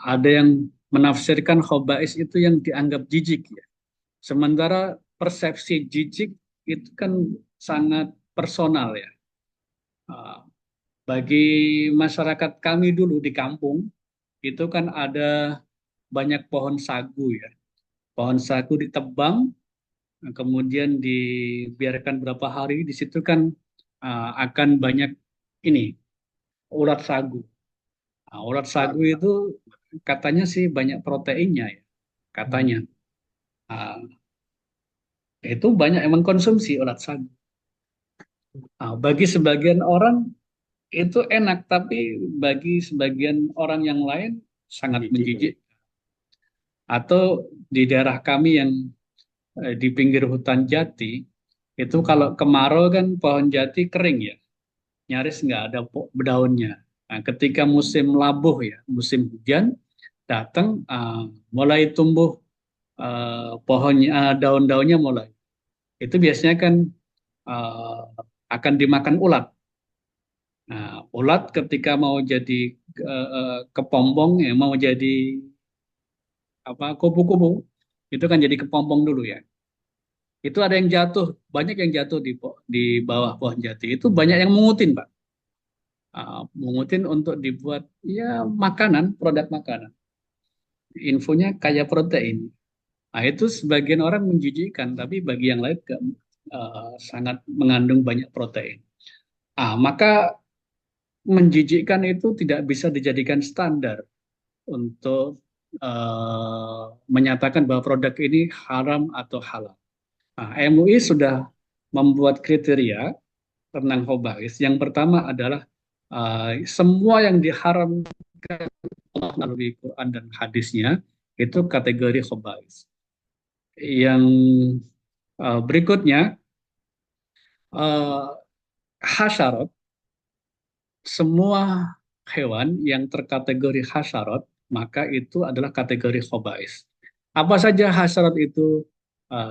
Ada yang menafsirkan khobais itu yang dianggap jijik ya. Sementara persepsi jijik itu kan sangat personal ya. Bagi masyarakat kami dulu di kampung itu kan ada banyak pohon sagu ya. Pohon sagu ditebang, kemudian dibiarkan berapa hari, di situ kan akan banyak ini ulat sagu. Ulat sagu itu katanya sih banyak proteinnya ya, katanya. Itu banyak yang mengkonsumsi ulat sagu. Bagi sebagian orang itu enak, tapi bagi sebagian orang yang lain sangat menjijik. Atau di daerah kami yang di pinggir hutan jati, itu kalau kemarau kan pohon jati kering ya, nyaris nggak ada daunnya. Nah, ketika musim labuh ya, musim hujan datang, mulai tumbuh pohonnya, daun-daunnya mulai. Itu biasanya kan akan dimakan ulat. Nah, ulat ketika mau jadi kepompong, ya, mau jadi apa kupu-kupu, itu kan jadi kepompong dulu ya. Itu ada yang jatuh, banyak yang jatuh di bawah pohon jati. Itu banyak yang mengutin, Pak. Mengutin untuk dibuat ya makanan, produk makanan. Infonya kaya protein. Nah, itu sebagian orang menjijikkan, tapi bagi yang lain sangat mengandung banyak protein. Maka menjijikkan itu tidak bisa dijadikan standar untuk menyatakan bahwa produk ini haram atau halal. MUI sudah membuat kriteria tentang khobais. Yang pertama adalah semua yang diharamkan melalui Quran dan hadisnya itu kategori khobais. Yang berikutnya hasyarat, semua hewan yang terkategori hasyarat maka itu adalah kategori khobais. Apa saja hasyarat itu?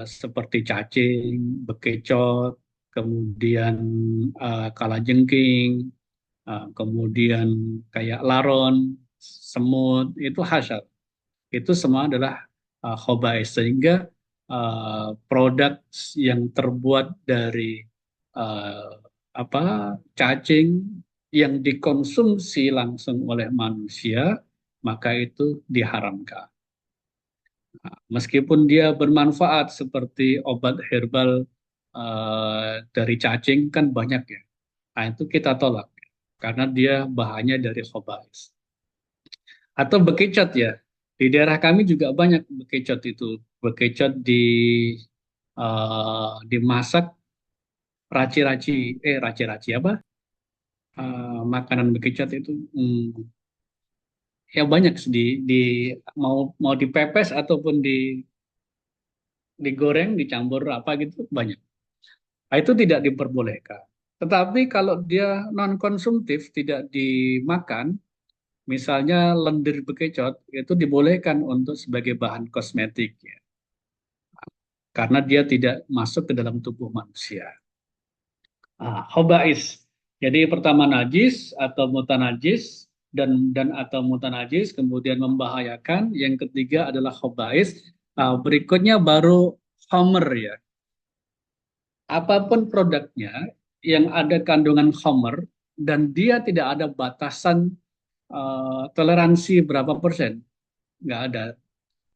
Seperti cacing, bekecot, kemudian kalajengking, kemudian kayak laron, semut, itu hasyarat. Itu semua adalah khobais, sehingga produk yang terbuat dari cacing yang dikonsumsi langsung oleh manusia maka itu diharamkan. Meskipun dia bermanfaat seperti obat herbal dari cacing kan banyak ya. Nah, itu kita tolak karena dia bahannya dari khobais. Atau bekicot ya. Di daerah kami juga banyak bekicot itu. Bekicot dimasak raci-raci apa? Makanan bekicot itu ya banyak mau dipepes ataupun digoreng, dicampur apa gitu banyak. Nah, itu tidak diperbolehkan. Tetapi kalau dia non konsumtif tidak dimakan, misalnya lendir bekicot itu dibolehkan untuk sebagai bahan kosmetik ya. Karena dia tidak masuk ke dalam tubuh manusia. Khobais. Jadi pertama najis atau mutanajis dan atau mutanajis, kemudian membahayakan. Yang ketiga adalah khobais. Berikutnya baru khamr ya. Apapun produknya yang ada kandungan khamr dan dia tidak ada batasan toleransi berapa persen, nggak ada.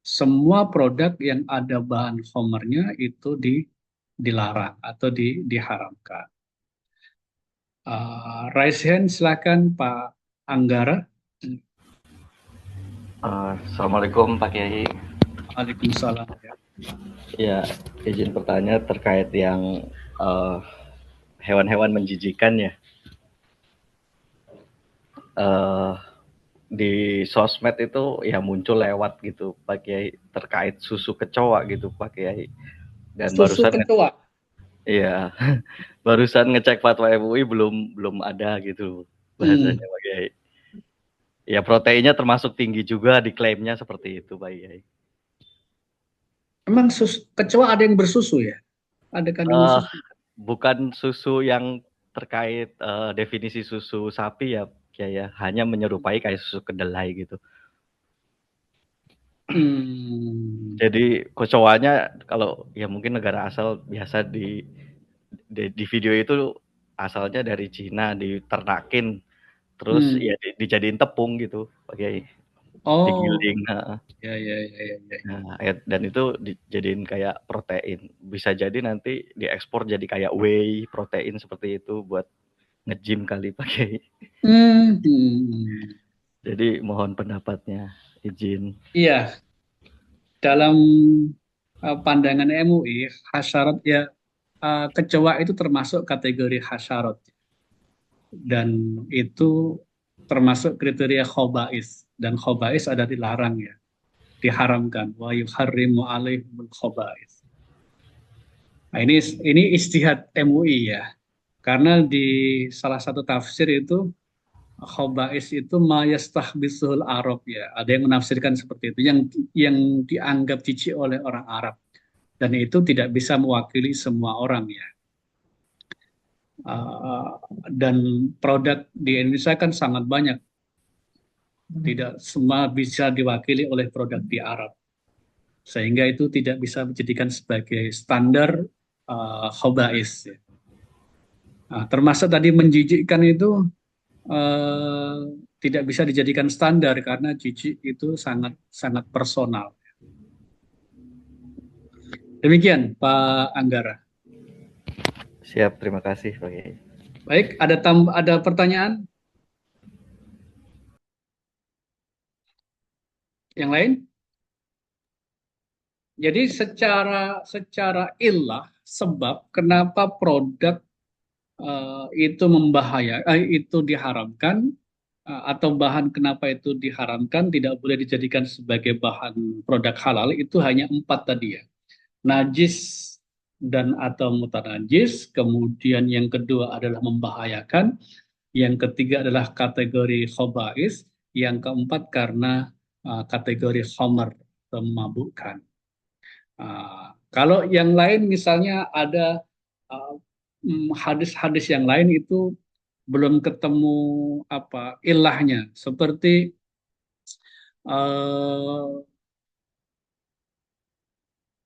Semua produk yang ada bahan khamrnya itu dilarang atau diharamkan. Raise hand silakan Pak Anggara. Assalamualaikum Pak Kiai. Waalaikumsalam. Ya, izin bertanya terkait yang hewan-hewan menjijikan ya. Di sosmed itu ya muncul lewat gitu Pak Kiai terkait susu kecoa gitu Pak Kiai. Dan susu kecoa. Iya, barusan ngecek fatwa MUI belum ada gitu bahasanya Pak Kiai. Ya proteinnya termasuk tinggi juga diklaimnya seperti itu Pak Kiai. Emang kecoa ada yang bersusu ya? Ada kandungan susu? Bukan susu yang terkait definisi susu sapi ya Kiai ya, hanya menyerupai kayak susu kedelai gitu. Jadi kecoanya kalau ya mungkin negara asal biasa di video itu asalnya dari Cina, diternakin terus ya dijadiin tepung gitu Pak Kiai. Digiling. Ya. Nah, dan itu dijadiin kayak protein. Bisa jadi nanti diekspor jadi kayak whey protein seperti itu buat nge-gym kali Pak Kiai. Jadi mohon pendapatnya, izin. Iya. Dalam pandangan MUI, hasyarat ya kecoa itu termasuk kategori hasyarat. Dan itu termasuk kriteria khobais. Dan khobais ada dilarang ya. Diharamkan. Wa yuharrimu alaihimul khobais. Nah, ini ijtihad MUI ya. Karena di salah satu tafsir itu khobais itu mayastahbisuhul Arab ya. Ada yang menafsirkan seperti itu, yang dianggap jijik oleh orang Arab, dan itu tidak bisa mewakili semua orang ya. Dan produk di Indonesia kan sangat banyak, tidak semua bisa diwakili oleh produk di Arab, sehingga itu tidak bisa dijadikan sebagai standar khobais ya. Termasuk tadi menjijikkan itu tidak bisa dijadikan standar karena jijik itu sangat sangat personal. Demikian Pak Anggara. Siap, terima kasih Pak Kiai. Baik, ada pertanyaan? Yang lain? Jadi secara illah sebab kenapa produk itu diharamkan, atau bahan kenapa itu diharamkan tidak boleh dijadikan sebagai bahan produk halal, itu hanya 4 tadi ya. Najis dan atau mutanajis, kemudian yang kedua adalah membahayakan, yang ketiga adalah kategori khobais, yang keempat karena kategori khamar atau memabukkan. Kalau yang lain misalnya ada hadis-hadis yang lain itu belum ketemu ilahnya, seperti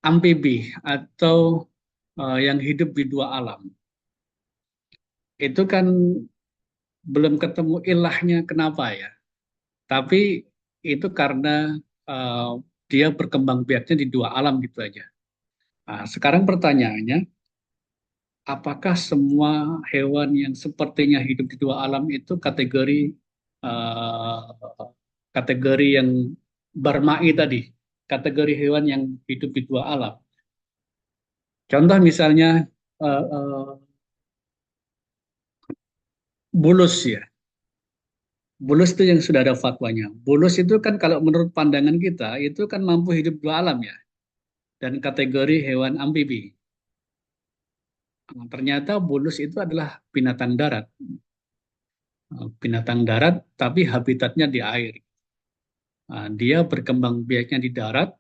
amfibi atau yang hidup di 2 alam. Itu kan belum ketemu ilahnya, kenapa ya? Tapi itu karena dia berkembang biaknya di 2 alam gitu aja. Sekarang pertanyaannya, apakah semua hewan yang sepertinya hidup di 2 alam itu kategori yang barmai tadi, kategori hewan yang hidup di 2 alam? Contoh misalnya bulus ya. Bulus itu yang sudah ada fatwanya. Bulus itu kan kalau menurut pandangan kita itu kan mampu hidup 2 alam ya, dan kategori hewan amfibi. Ternyata bulus itu adalah binatang darat. Binatang darat tapi habitatnya di air. Dia berkembang biaknya di darat,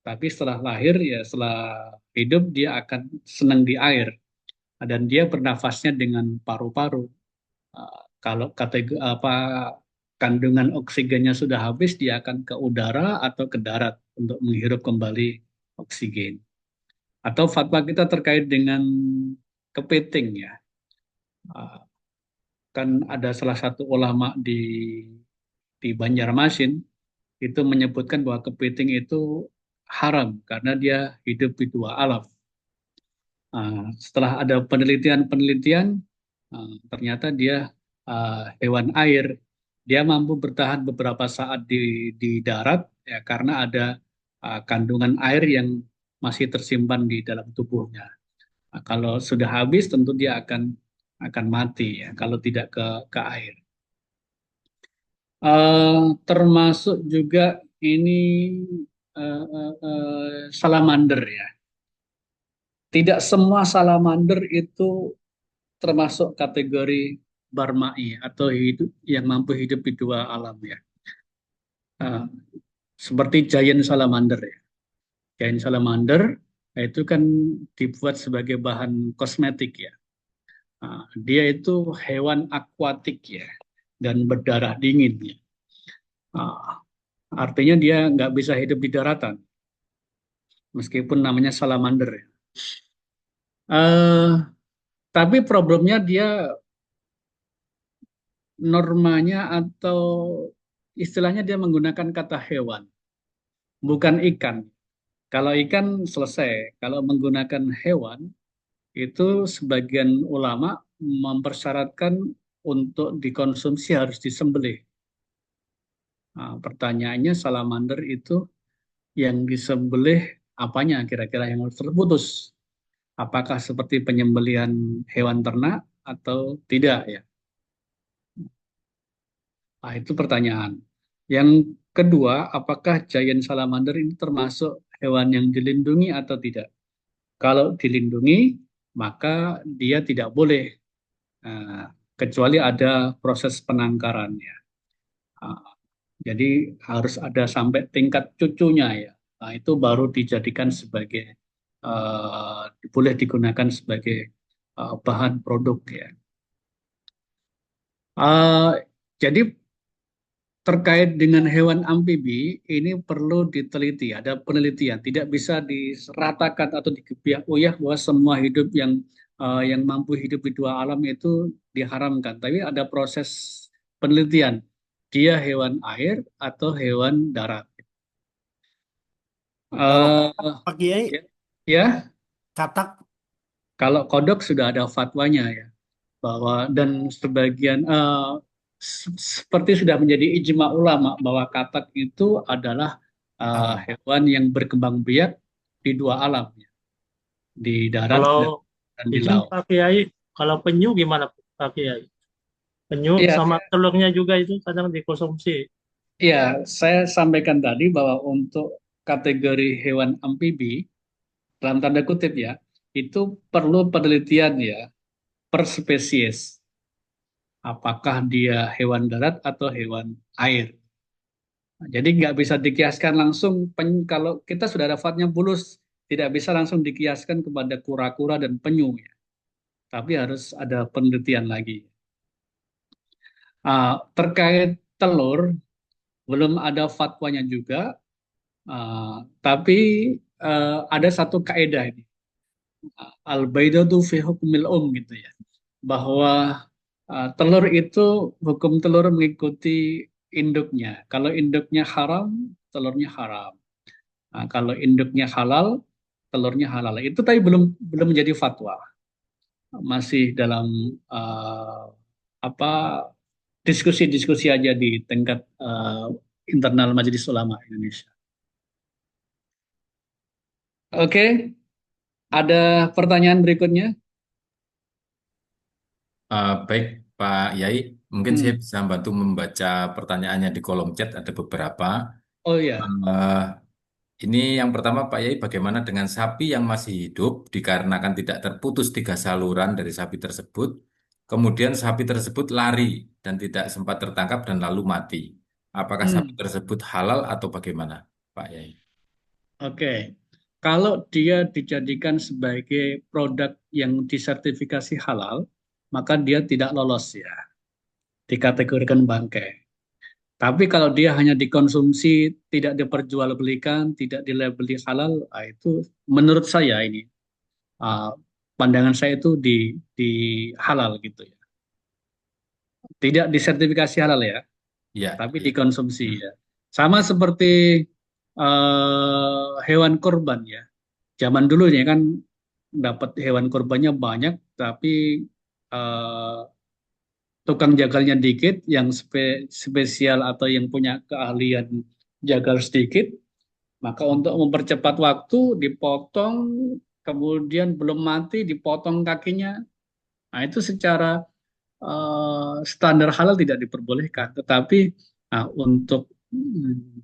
tapi setelah lahir ya, setelah hidup dia akan senang di air. Dan dia bernafasnya dengan paru-paru. Kalau kandungan oksigennya sudah habis, dia akan ke udara atau ke darat untuk menghirup kembali oksigen. Atau fatwa kita terkait dengan kepiting ya. Kan ada salah satu ulama di Banjarmasin itu menyebutkan bahwa kepiting itu haram karena dia hidup di 2 alam. Setelah ada penelitian, ternyata dia hewan air. Dia mampu bertahan beberapa saat di darat ya, karena ada kandungan air yang masih tersimpan di dalam tubuhnya. Kalau sudah habis tentu dia akan mati ya, kalau tidak ke air. Termasuk juga ini salamander ya. Tidak semua salamander itu termasuk kategori barmai atau hidup yang mampu hidup di 2 alam ya. Seperti giant salamander ya. Giant salamander itu kan dibuat sebagai bahan kosmetik ya. Dia itu hewan akuatik ya, dan berdarah dingin ya. Artinya dia nggak bisa hidup di daratan, meskipun namanya salamander ya. Tapi problemnya dia normanya atau istilahnya dia menggunakan kata hewan, bukan ikan. Kalau ikan selesai, kalau menggunakan hewan, itu sebagian ulama mempersyaratkan untuk dikonsumsi harus disembelih. Pertanyaannya, salamander itu yang disembelih apanya kira-kira yang harus terputus? Apakah seperti penyembelihan hewan ternak atau tidak ya? Itu pertanyaan. Yang kedua, apakah giant salamander ini termasuk hewan yang dilindungi atau tidak? Kalau dilindungi, maka dia tidak boleh, kecuali ada proses penangkarannya. Jadi harus ada sampai tingkat cucunya ya. Itu baru dijadikan sebagai boleh digunakan sebagai bahan produk ya. Jadi terkait dengan hewan amfibi ini perlu diteliti, ada penelitian, tidak bisa diratakan atau dikebiak-uyah bahwa semua hidup yang mampu hidup di 2 alam itu diharamkan. Tapi ada proses penelitian, dia hewan air atau hewan darat. Pak Kiai, Ya, katak kalau kodok sudah ada fatwanya ya, bahwa dan sebagian seperti sudah menjadi ijma ulama bahwa katak itu adalah hewan yang berkembang biak di dua alam, di darat Kalau dan di izin laut. Pak Kiai, kalau penyu gimana Pak Kiai? Penyu Iya, sama telurnya juga itu kadang dikonsumsi. iya, saya sampaikan tadi bahwa untuk kategori hewan amfibi, dalam tanda kutip ya, itu perlu penelitian ya, per spesies. Apakah dia hewan darat atau hewan air. Nah, jadi nggak bisa dikiaskan langsung, kalau kita sudah ada fatnya bulus, tidak bisa langsung dikiaskan kepada kura-kura dan penyu ya. Tapi harus ada penelitian lagi. Terkait telur, belum ada fatwanya juga, tapi ada satu kaidah ini, al-baidatu fi hukmil gitu ya, bahwa telur itu hukum telur mengikuti induknya. Kalau induknya haram, telurnya haram. Nah, kalau induknya halal, telurnya halal. Itu tapi belum menjadi fatwa, masih dalam apa diskusi-diskusi aja di tingkat internal Majelis Ulama Indonesia. Oke, ada pertanyaan berikutnya? Baik, Pak Yai, mungkin saya bisa bantu membaca pertanyaannya di kolom chat, ada beberapa. Oh iya. Ini yang pertama, Pak Yai, bagaimana dengan sapi yang masih hidup dikarenakan tidak terputus 3 saluran dari sapi tersebut, kemudian sapi tersebut lari dan tidak sempat tertangkap dan lalu mati. Apakah sapi tersebut halal atau bagaimana, Pak Yai? Oke. Kalau dia dijadikan sebagai produk yang disertifikasi halal, maka dia tidak lolos ya, dikategorikan bangkai. Tapi kalau dia hanya dikonsumsi, tidak diperjualbelikan, tidak dilabeli halal, itu menurut saya ini, pandangan saya itu di halal gitu ya. Tidak disertifikasi halal ya, Ya, tapi ya. dikonsumsi ya. Sama seperti hewan kurban ya. Zaman dulu ya kan dapat hewan kurbannya banyak, tapi tukang jagalnya dikit, yang spesial atau yang punya keahlian jagal sedikit, maka untuk mempercepat waktu dipotong, kemudian belum mati dipotong kakinya. Nah itu secara standar halal tidak diperbolehkan, tetapi untuk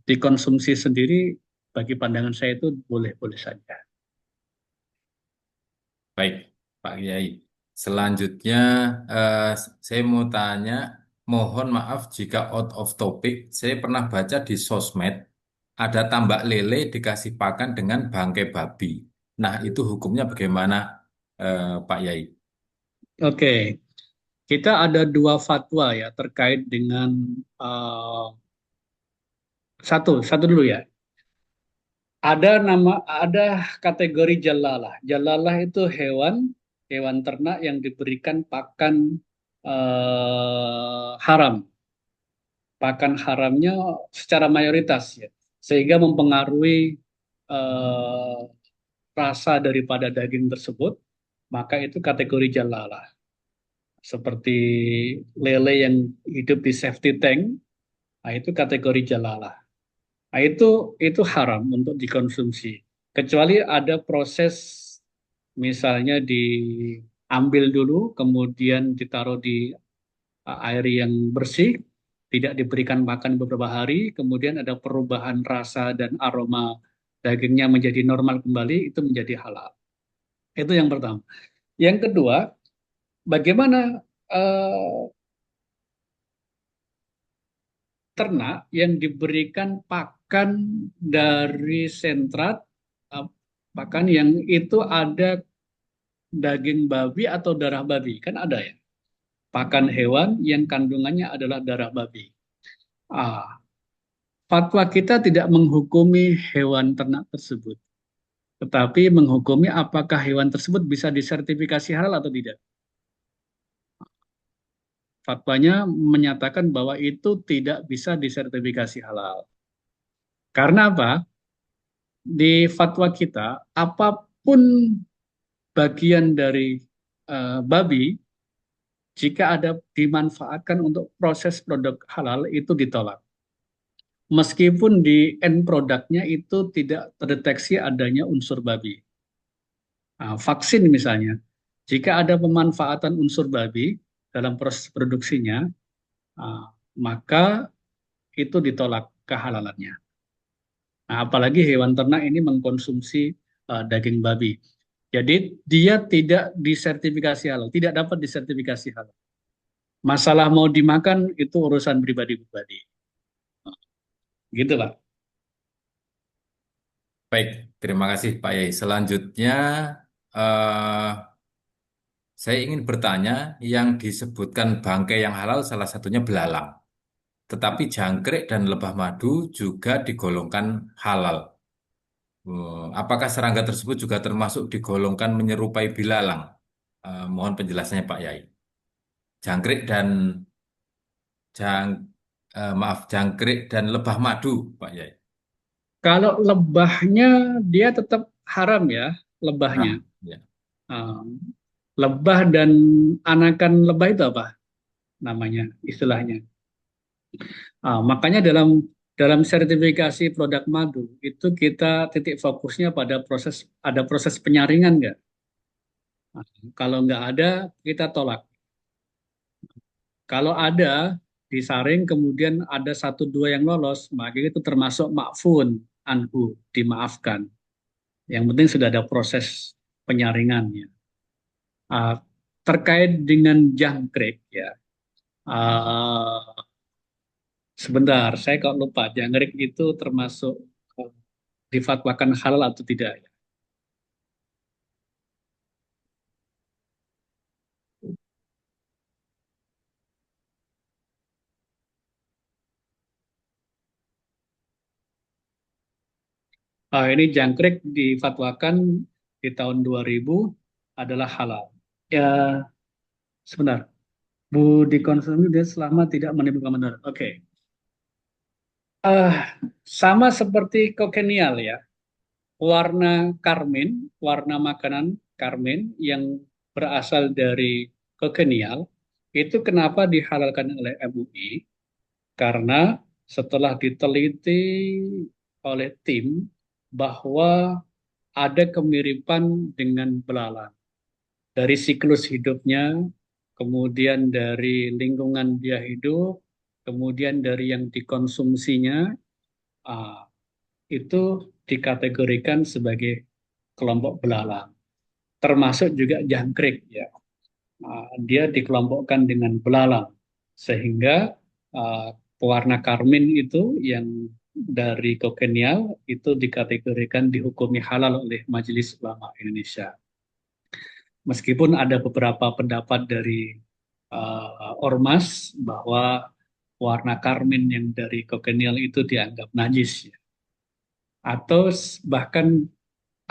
dikonsumsi sendiri bagi pandangan saya itu boleh-boleh saja. Baik, Pak Kiai. Selanjutnya, saya mau tanya, mohon maaf jika out of topic, saya pernah baca di sosmed, ada tambak lele dikasih pakan dengan bangkai babi. Nah, itu hukumnya bagaimana, Pak Yai? Oke, kita ada dua fatwa ya terkait dengan satu dulu ya. Ada kategori jalalah. Jalalah itu hewan ternak yang diberikan pakan haram. Pakan haramnya secara mayoritas ya, sehingga mempengaruhi rasa daripada daging tersebut, maka itu kategori jalalah. Seperti lele yang hidup di safety tank, nah itu kategori jalalah. Nah, itu haram untuk dikonsumsi. Kecuali ada proses, misalnya diambil dulu, kemudian ditaruh di air yang bersih, tidak diberikan makan beberapa hari, kemudian ada perubahan rasa dan aroma dagingnya menjadi normal kembali, itu menjadi halal. Itu yang pertama. Yang kedua, bagaimana ternak yang diberikan pakan dari sentrat, pakan yang itu ada daging babi atau darah babi, kan ada ya, pakan hewan yang kandungannya adalah darah babi. Fatwa kita tidak menghukumi hewan ternak tersebut, tetapi menghukumi apakah hewan tersebut bisa disertifikasi halal atau tidak. Fatwanya menyatakan bahwa itu tidak bisa disertifikasi halal. Karena apa? Di fatwa kita, apapun bagian dari babi, jika ada dimanfaatkan untuk proses produk halal, itu ditolak. meskipun di end produknya itu tidak terdeteksi adanya unsur babi. Vaksin misalnya, jika ada pemanfaatan unsur babi dalam proses produksinya, maka itu ditolak kehalalannya. Nah, apalagi hewan ternak ini mengkonsumsi daging babi. Jadi dia tidak disertifikasi halal, tidak dapat disertifikasi halal. Masalah mau dimakan itu urusan pribadi-pribadi. Gitu, Pak. Baik, terima kasih Pak Yai. Selanjutnya, eh, saya ingin bertanya, yang disebutkan bangkai yang halal salah satunya belalang. Tetapi jangkrik dan lebah madu juga digolongkan halal. Apakah serangga tersebut juga termasuk digolongkan menyerupai belalang? Mohon penjelasannya Pak Yai. Jangkrik dan jang, jangkrik dan lebah madu, Pak Yai. Kalau lebahnya dia tetap haram ya, lebahnya. Ya. Lebah dan anakan lebah itu apa namanya istilahnya? Makanya dalam sertifikasi produk madu itu kita titik fokusnya pada proses penyaringan nggak? Kalau nggak ada kita tolak. Kalau ada disaring kemudian ada 1-2 yang lolos, maka itu termasuk makfun anhu, dimaafkan. Yang penting sudah ada proses penyaringannya. Terkait dengan jangkrik ya, sebentar, saya kok lupa jangkrik itu termasuk difatwakan halal atau tidak ya? Ini jangkrik difatwakan di tahun 2000 adalah halal. Ya, sebentar. Bu dikonsumsi dia selama tidak menimbulkan mudarat. Oke. Sama seperti kokenial ya. Warna karmin, warna makanan karmin yang berasal dari kokenial itu kenapa dihalalkan oleh MUI? Karena setelah diteliti oleh tim bahwa ada kemiripan dengan belalang. Dari siklus hidupnya, kemudian dari lingkungan dia hidup, kemudian dari yang dikonsumsinya, itu dikategorikan sebagai kelompok belalang. Termasuk juga jangkrik ya. Dia dikelompokkan dengan belalang. Sehingga pewarna karmin itu yang dari kokenial itu dikategorikan dihukumi halal oleh Majelis Ulama Indonesia. Meskipun ada beberapa pendapat dari ormas bahwa warna karmin yang dari kokenial itu dianggap najis ya. Atau bahkan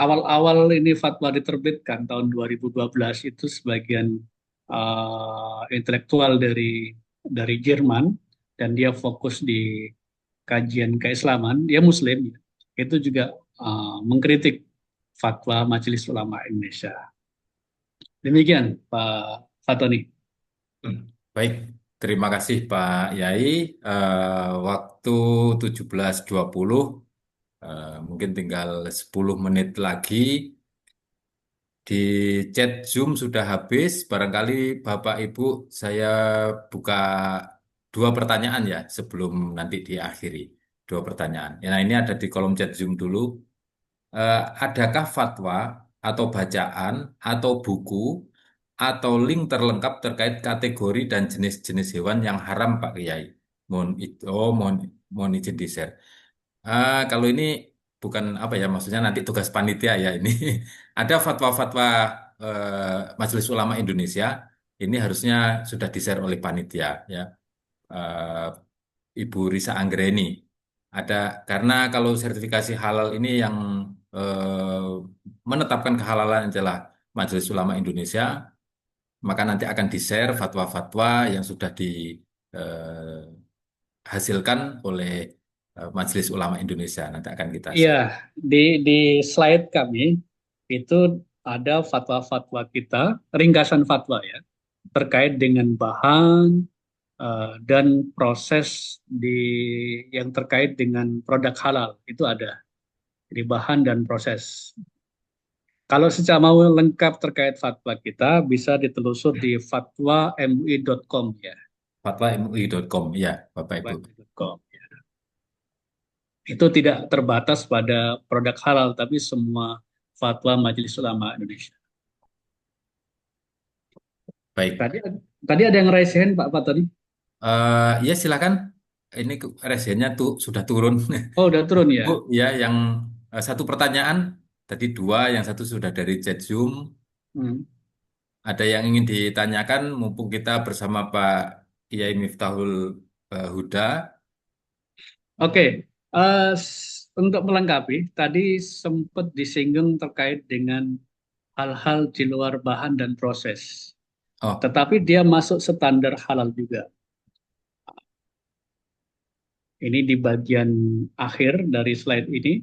awal-awal ini fatwa diterbitkan tahun 2012 itu sebagian intelektual dari Jerman dan dia fokus di kajian keislaman, dia Muslim, itu juga mengkritik fatwa Majelis Ulama Indonesia. Demikian Pak Fatoni. Baik, terima kasih Pak Yai. Waktu 17.20, mungkin tinggal 10 menit lagi. Di chat Zoom sudah habis. Barangkali Bapak Ibu saya buka 2 pertanyaan ya sebelum nanti diakhiri. 2 pertanyaan. Nah ini ada di kolom chat Zoom dulu. Adakah fatwa atau bacaan atau buku atau link terlengkap terkait kategori dan jenis-jenis hewan yang haram Pak Kiai? Mohon izin di-share. Kalau ini bukan apa ya, maksudnya nanti tugas panitia ya ini. Ada fatwa-fatwa Majelis Ulama Indonesia, ini harusnya sudah di-share oleh panitia ya. Ibu Risa Anggreni. Ada karena kalau sertifikasi halal ini yang menetapkan kehalalan adalah Majelis Ulama Indonesia, maka nanti akan di-share fatwa-fatwa yang sudah dihasilkan oleh Majelis Ulama Indonesia. Nanti akan kita share. Iya, di slide kami itu ada fatwa-fatwa kita, ringkasan fatwa ya, terkait dengan bahan, dan proses yang terkait dengan produk halal itu ada. Jadi bahan dan proses. Kalau secara mau lengkap terkait fatwa kita bisa ditelusur di fatwamui.com ya. Fatwamui.com ya, Bapak Ibu. Fatwamui.com. Itu tidak terbatas pada produk halal, tapi semua fatwa Majelis Ulama Indonesia. Baik. Tadi ada yang raise hand, Pak tadi? Ya silakan. Ini resiennya tuh sudah turun. Oh, udah turun ya. Bu, ya yang satu pertanyaan tadi 2, yang satu sudah dari chat Zoom. Ada yang ingin ditanyakan mumpung kita bersama Pak Kiai Miftahul Huda. Oke, untuk melengkapi, tadi sempat disinggung terkait dengan hal-hal di luar bahan dan proses. Tetapi dia masuk standar halal juga. Ini di bagian akhir dari slide ini.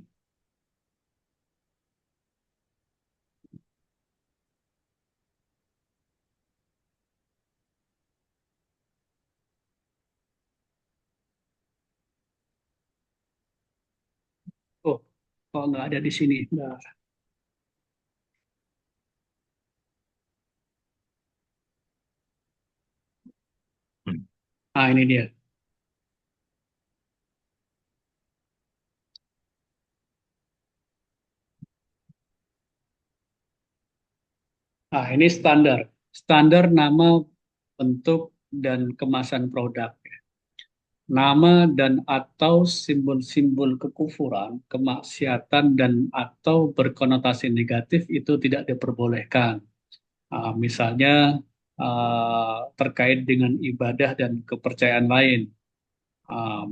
Oh, kok nggak ada di sini? Nah. Ini dia. Ini standar. Standar nama, bentuk, dan kemasan produk. Nama dan atau simbol-simbol kekufuran, kemaksiatan, dan atau berkonotasi negatif itu tidak diperbolehkan. Misalnya terkait dengan ibadah dan kepercayaan lain.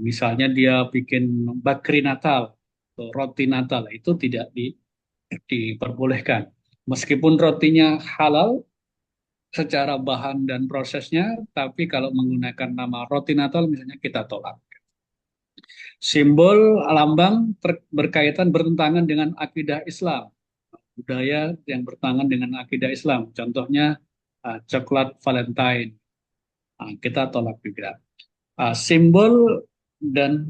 Misalnya dia bikin bakri Natal, roti Natal, itu tidak diperbolehkan. Meskipun rotinya halal secara bahan dan prosesnya, tapi kalau menggunakan nama roti Natal misalnya kita tolak. Simbol lambang berkaitan bertentangan dengan akidah Islam, budaya yang bertentangan dengan akidah Islam. Contohnya coklat Valentine, kita tolak juga. Simbol dan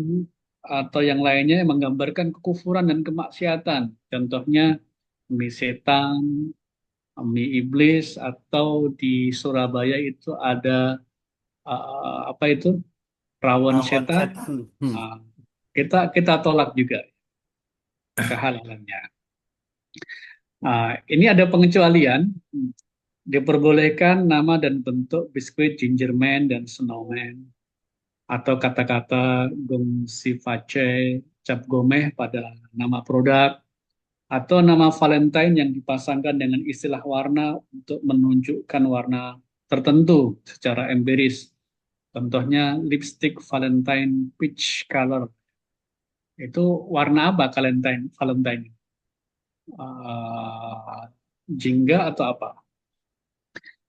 atau yang lainnya yang menggambarkan kekufuran dan kemaksiatan. Contohnya mie setan, mie iblis, atau di Surabaya itu ada apa itu rawon setan. Kita tolak juga kehalalannya. Ini ada pengecualian. Diperbolehkan nama dan bentuk biskuit Gingerman dan Snowman, atau kata-kata gong siface, cap gomeh pada nama produk, atau nama Valentine yang dipasangkan dengan istilah warna untuk menunjukkan warna tertentu secara empiris. Contohnya lipstick Valentine peach color. Itu warna apa Valentine? Jingga atau apa?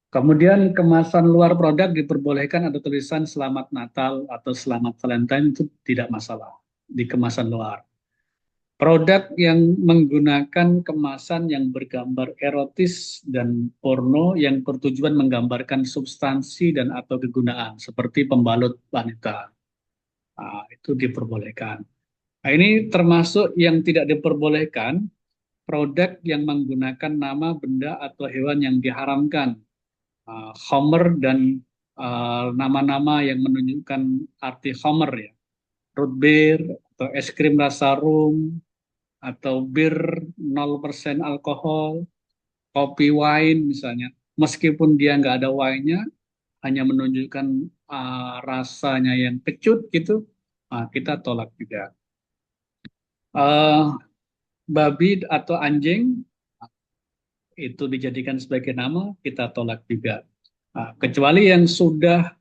Kemudian kemasan luar produk diperbolehkan ada tulisan Selamat Natal atau Selamat Valentine, itu tidak masalah di kemasan luar. Produk yang menggunakan kemasan yang bergambar erotis dan porno yang bertujuan menggambarkan substansi dan atau kegunaan seperti pembalut wanita, itu diperbolehkan. Ini termasuk yang tidak diperbolehkan, produk yang menggunakan nama, benda, atau hewan yang diharamkan. Homer dan nama-nama yang menunjukkan arti Homer ya, root beer atau es krim rasa rum atau bir 0% alkohol, kopi wine misalnya, meskipun dia nggak ada wine-nya, hanya menunjukkan rasanya yang kecut gitu, kita tolak juga. Babi atau anjing itu dijadikan sebagai nama, kita tolak juga. Kecuali yang sudah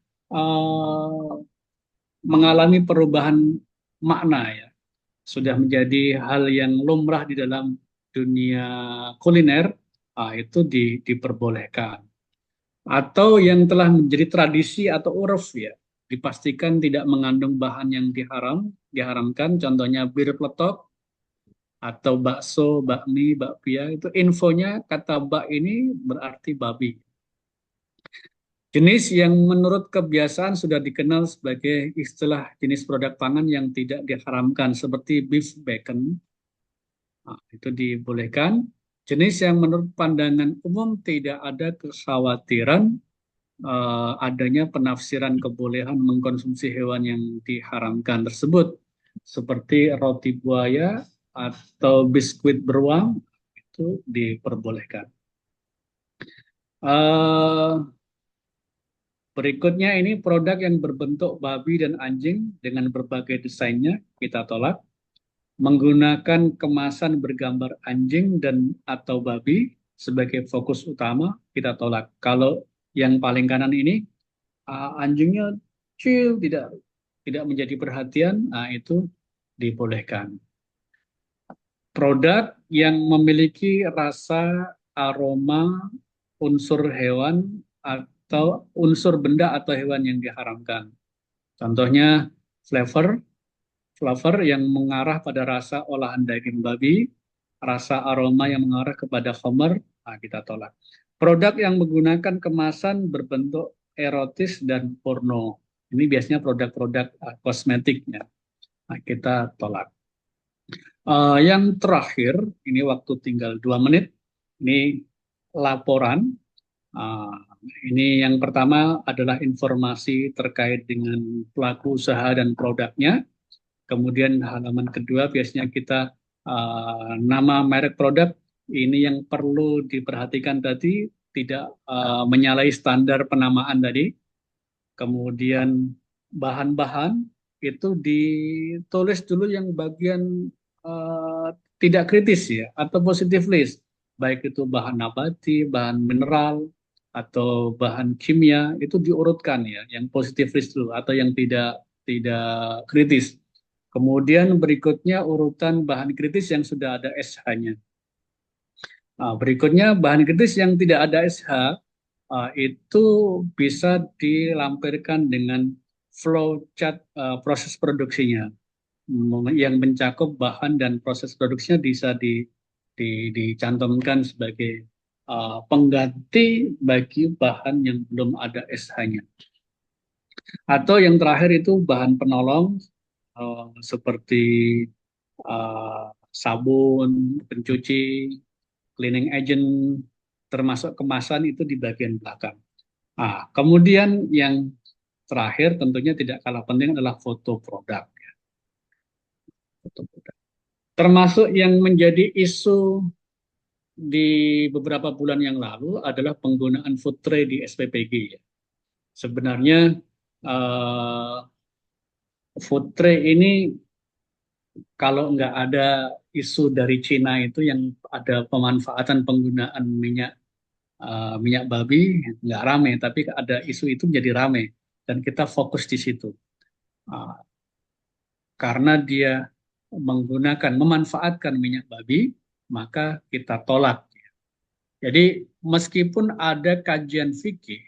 mengalami perubahan makna ya, sudah menjadi hal yang lumrah di dalam dunia kuliner, itu diperbolehkan. Atau yang telah menjadi tradisi atau uruf ya, dipastikan tidak mengandung bahan yang diharamkan, contohnya bir peletok, atau bakso, bakmi, bakpia, itu infonya kata bak ini berarti babi. Jenis yang menurut kebiasaan sudah dikenal sebagai istilah jenis produk pangan yang tidak diharamkan seperti beef bacon. Nah, itu dibolehkan. Jenis yang menurut pandangan umum tidak ada kekhawatiran adanya penafsiran kebolehan mengkonsumsi hewan yang diharamkan tersebut, seperti roti buaya atau biskuit beruang, itu diperbolehkan. Berikutnya ini produk yang berbentuk babi dan anjing dengan berbagai desainnya kita tolak. Menggunakan kemasan bergambar anjing dan atau babi sebagai fokus utama kita tolak. Kalau yang paling kanan ini anjingnya kecil, tidak menjadi perhatian, nah itu dibolehkan. Produk yang memiliki rasa, aroma, unsur hewan atau unsur benda atau hewan yang diharamkan. Contohnya flavor yang mengarah pada rasa olahan daging babi, rasa aroma yang mengarah kepada khamar, nah kita tolak. Produk yang menggunakan kemasan berbentuk erotis dan porno, ini biasanya produk-produk kosmetiknya, nah kita tolak. Yang terakhir, ini waktu tinggal 2 menit, ini laporan. Ini yang pertama adalah informasi terkait dengan pelaku usaha dan produknya. Kemudian halaman kedua biasanya kita nama merek produk. Ini yang perlu diperhatikan tadi, tidak menyalahi standar penamaan tadi. Kemudian bahan-bahan itu ditulis dulu yang bagian tidak kritis ya, atau positive list. Baik itu bahan nabati, bahan mineral, atau bahan kimia, itu diurutkan ya, yang positive list dulu atau yang tidak kritis. Kemudian berikutnya urutan bahan kritis yang sudah ada SH-nya. Berikutnya bahan kritis yang tidak ada SH itu bisa dilampirkan dengan flow chart proses produksinya, yang mencakup bahan dan proses produksinya bisa dicantumkan sebagai pengganti bagi bahan yang belum ada SH-nya. Atau yang terakhir itu bahan penolong seperti sabun, pencuci, cleaning agent, termasuk kemasan itu di bagian belakang. Kemudian yang terakhir tentunya tidak kalah penting adalah foto produk. Foto produk. Termasuk yang menjadi isu di beberapa bulan yang lalu adalah penggunaan food tray di SPPG. Sebenarnya food tray ini kalau nggak ada isu dari Cina itu yang ada pemanfaatan penggunaan minyak babi, nggak rame, tapi ada isu itu menjadi rame dan kita fokus di situ karena dia memanfaatkan minyak babi, maka kita tolak. Jadi meskipun ada kajian fikih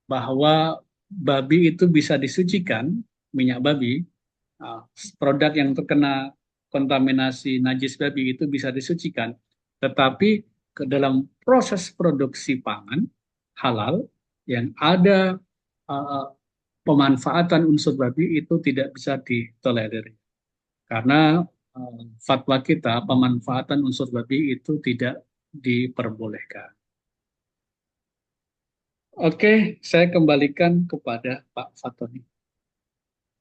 bahwa babi itu bisa disucikan, minyak babi, produk yang terkena kontaminasi najis babi itu bisa disucikan, tetapi ke dalam proses produksi pangan halal yang ada pemanfaatan unsur babi itu tidak bisa ditolerir. Karena fatwa kita pemanfaatan unsur babi itu tidak diperbolehkan. Oke, saya kembalikan kepada Pak Fatoni.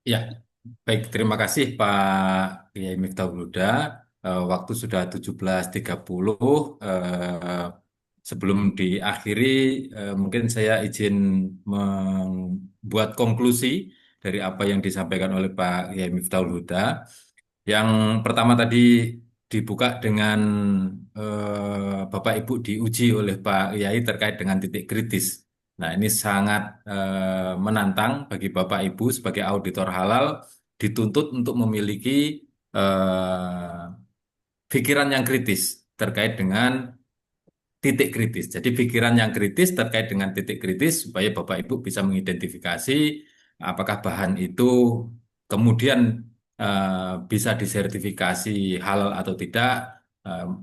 Ya, baik, terima kasih Pak Kiai Miftahul Huda. Waktu sudah 17.30. Sebelum diakhiri, mungkin saya izin membuat konklusi dari apa yang disampaikan oleh Pak Kiai Miftahul Huda. Yang pertama tadi dibuka dengan Bapak Ibu diuji oleh Pak Kiai terkait dengan titik kritis. Nah, ini sangat menantang bagi Bapak Ibu sebagai auditor halal dituntut untuk memiliki pikiran yang kritis terkait dengan titik kritis. Jadi pikiran yang kritis terkait dengan titik kritis supaya Bapak Ibu bisa mengidentifikasi apakah bahan itu kemudian bisa disertifikasi halal atau tidak,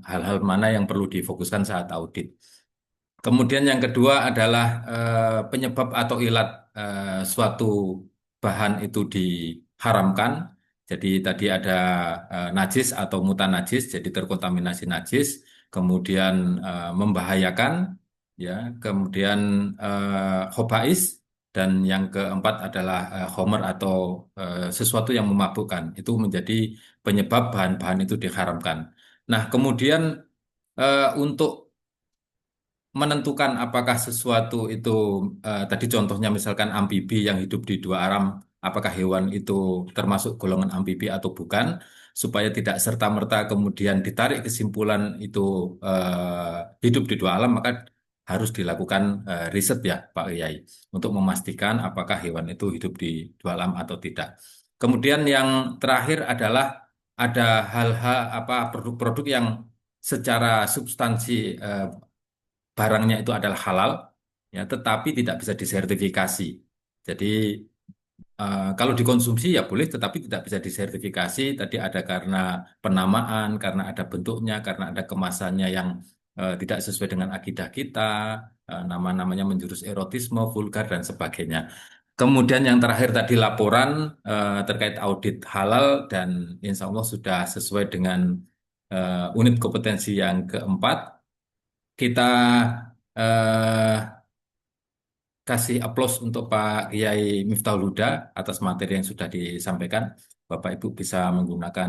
hal-hal mana yang perlu difokuskan saat audit. Kemudian yang kedua adalah penyebab atau ilat suatu bahan itu diharamkan. Jadi tadi ada najis atau mutan najis, jadi terkontaminasi najis, kemudian membahayakan, ya, kemudian khobais, dan yang keempat adalah homer atau sesuatu yang memabukkan. Itu menjadi penyebab bahan-bahan itu diharamkan. Nah, kemudian untuk menentukan apakah sesuatu itu tadi contohnya misalkan amfibi yang hidup di dua alam, apakah hewan itu termasuk golongan amfibi atau bukan, supaya tidak serta-merta kemudian ditarik kesimpulan itu hidup di dua alam, maka harus dilakukan riset ya Pak Yai untuk memastikan apakah hewan itu hidup di dua alam atau tidak. Kemudian yang terakhir adalah ada hal-hal apa produk-produk yang secara substansi barangnya itu adalah halal, ya, tetapi tidak bisa disertifikasi. Jadi kalau dikonsumsi ya boleh, tetapi tidak bisa disertifikasi. Tadi ada karena penamaan, karena ada bentuknya, karena ada kemasannya yang tidak sesuai dengan akidah kita, nama-namanya menjurus erotisme, vulgar dan sebagainya. Kemudian yang terakhir tadi laporan terkait audit halal, dan insya Allah sudah sesuai dengan unit kompetensi yang keempat. Kita eh, kasih aplaus untuk Pak Kiai Miftahul Huda atas materi yang sudah disampaikan. Bapak Ibu bisa menggunakan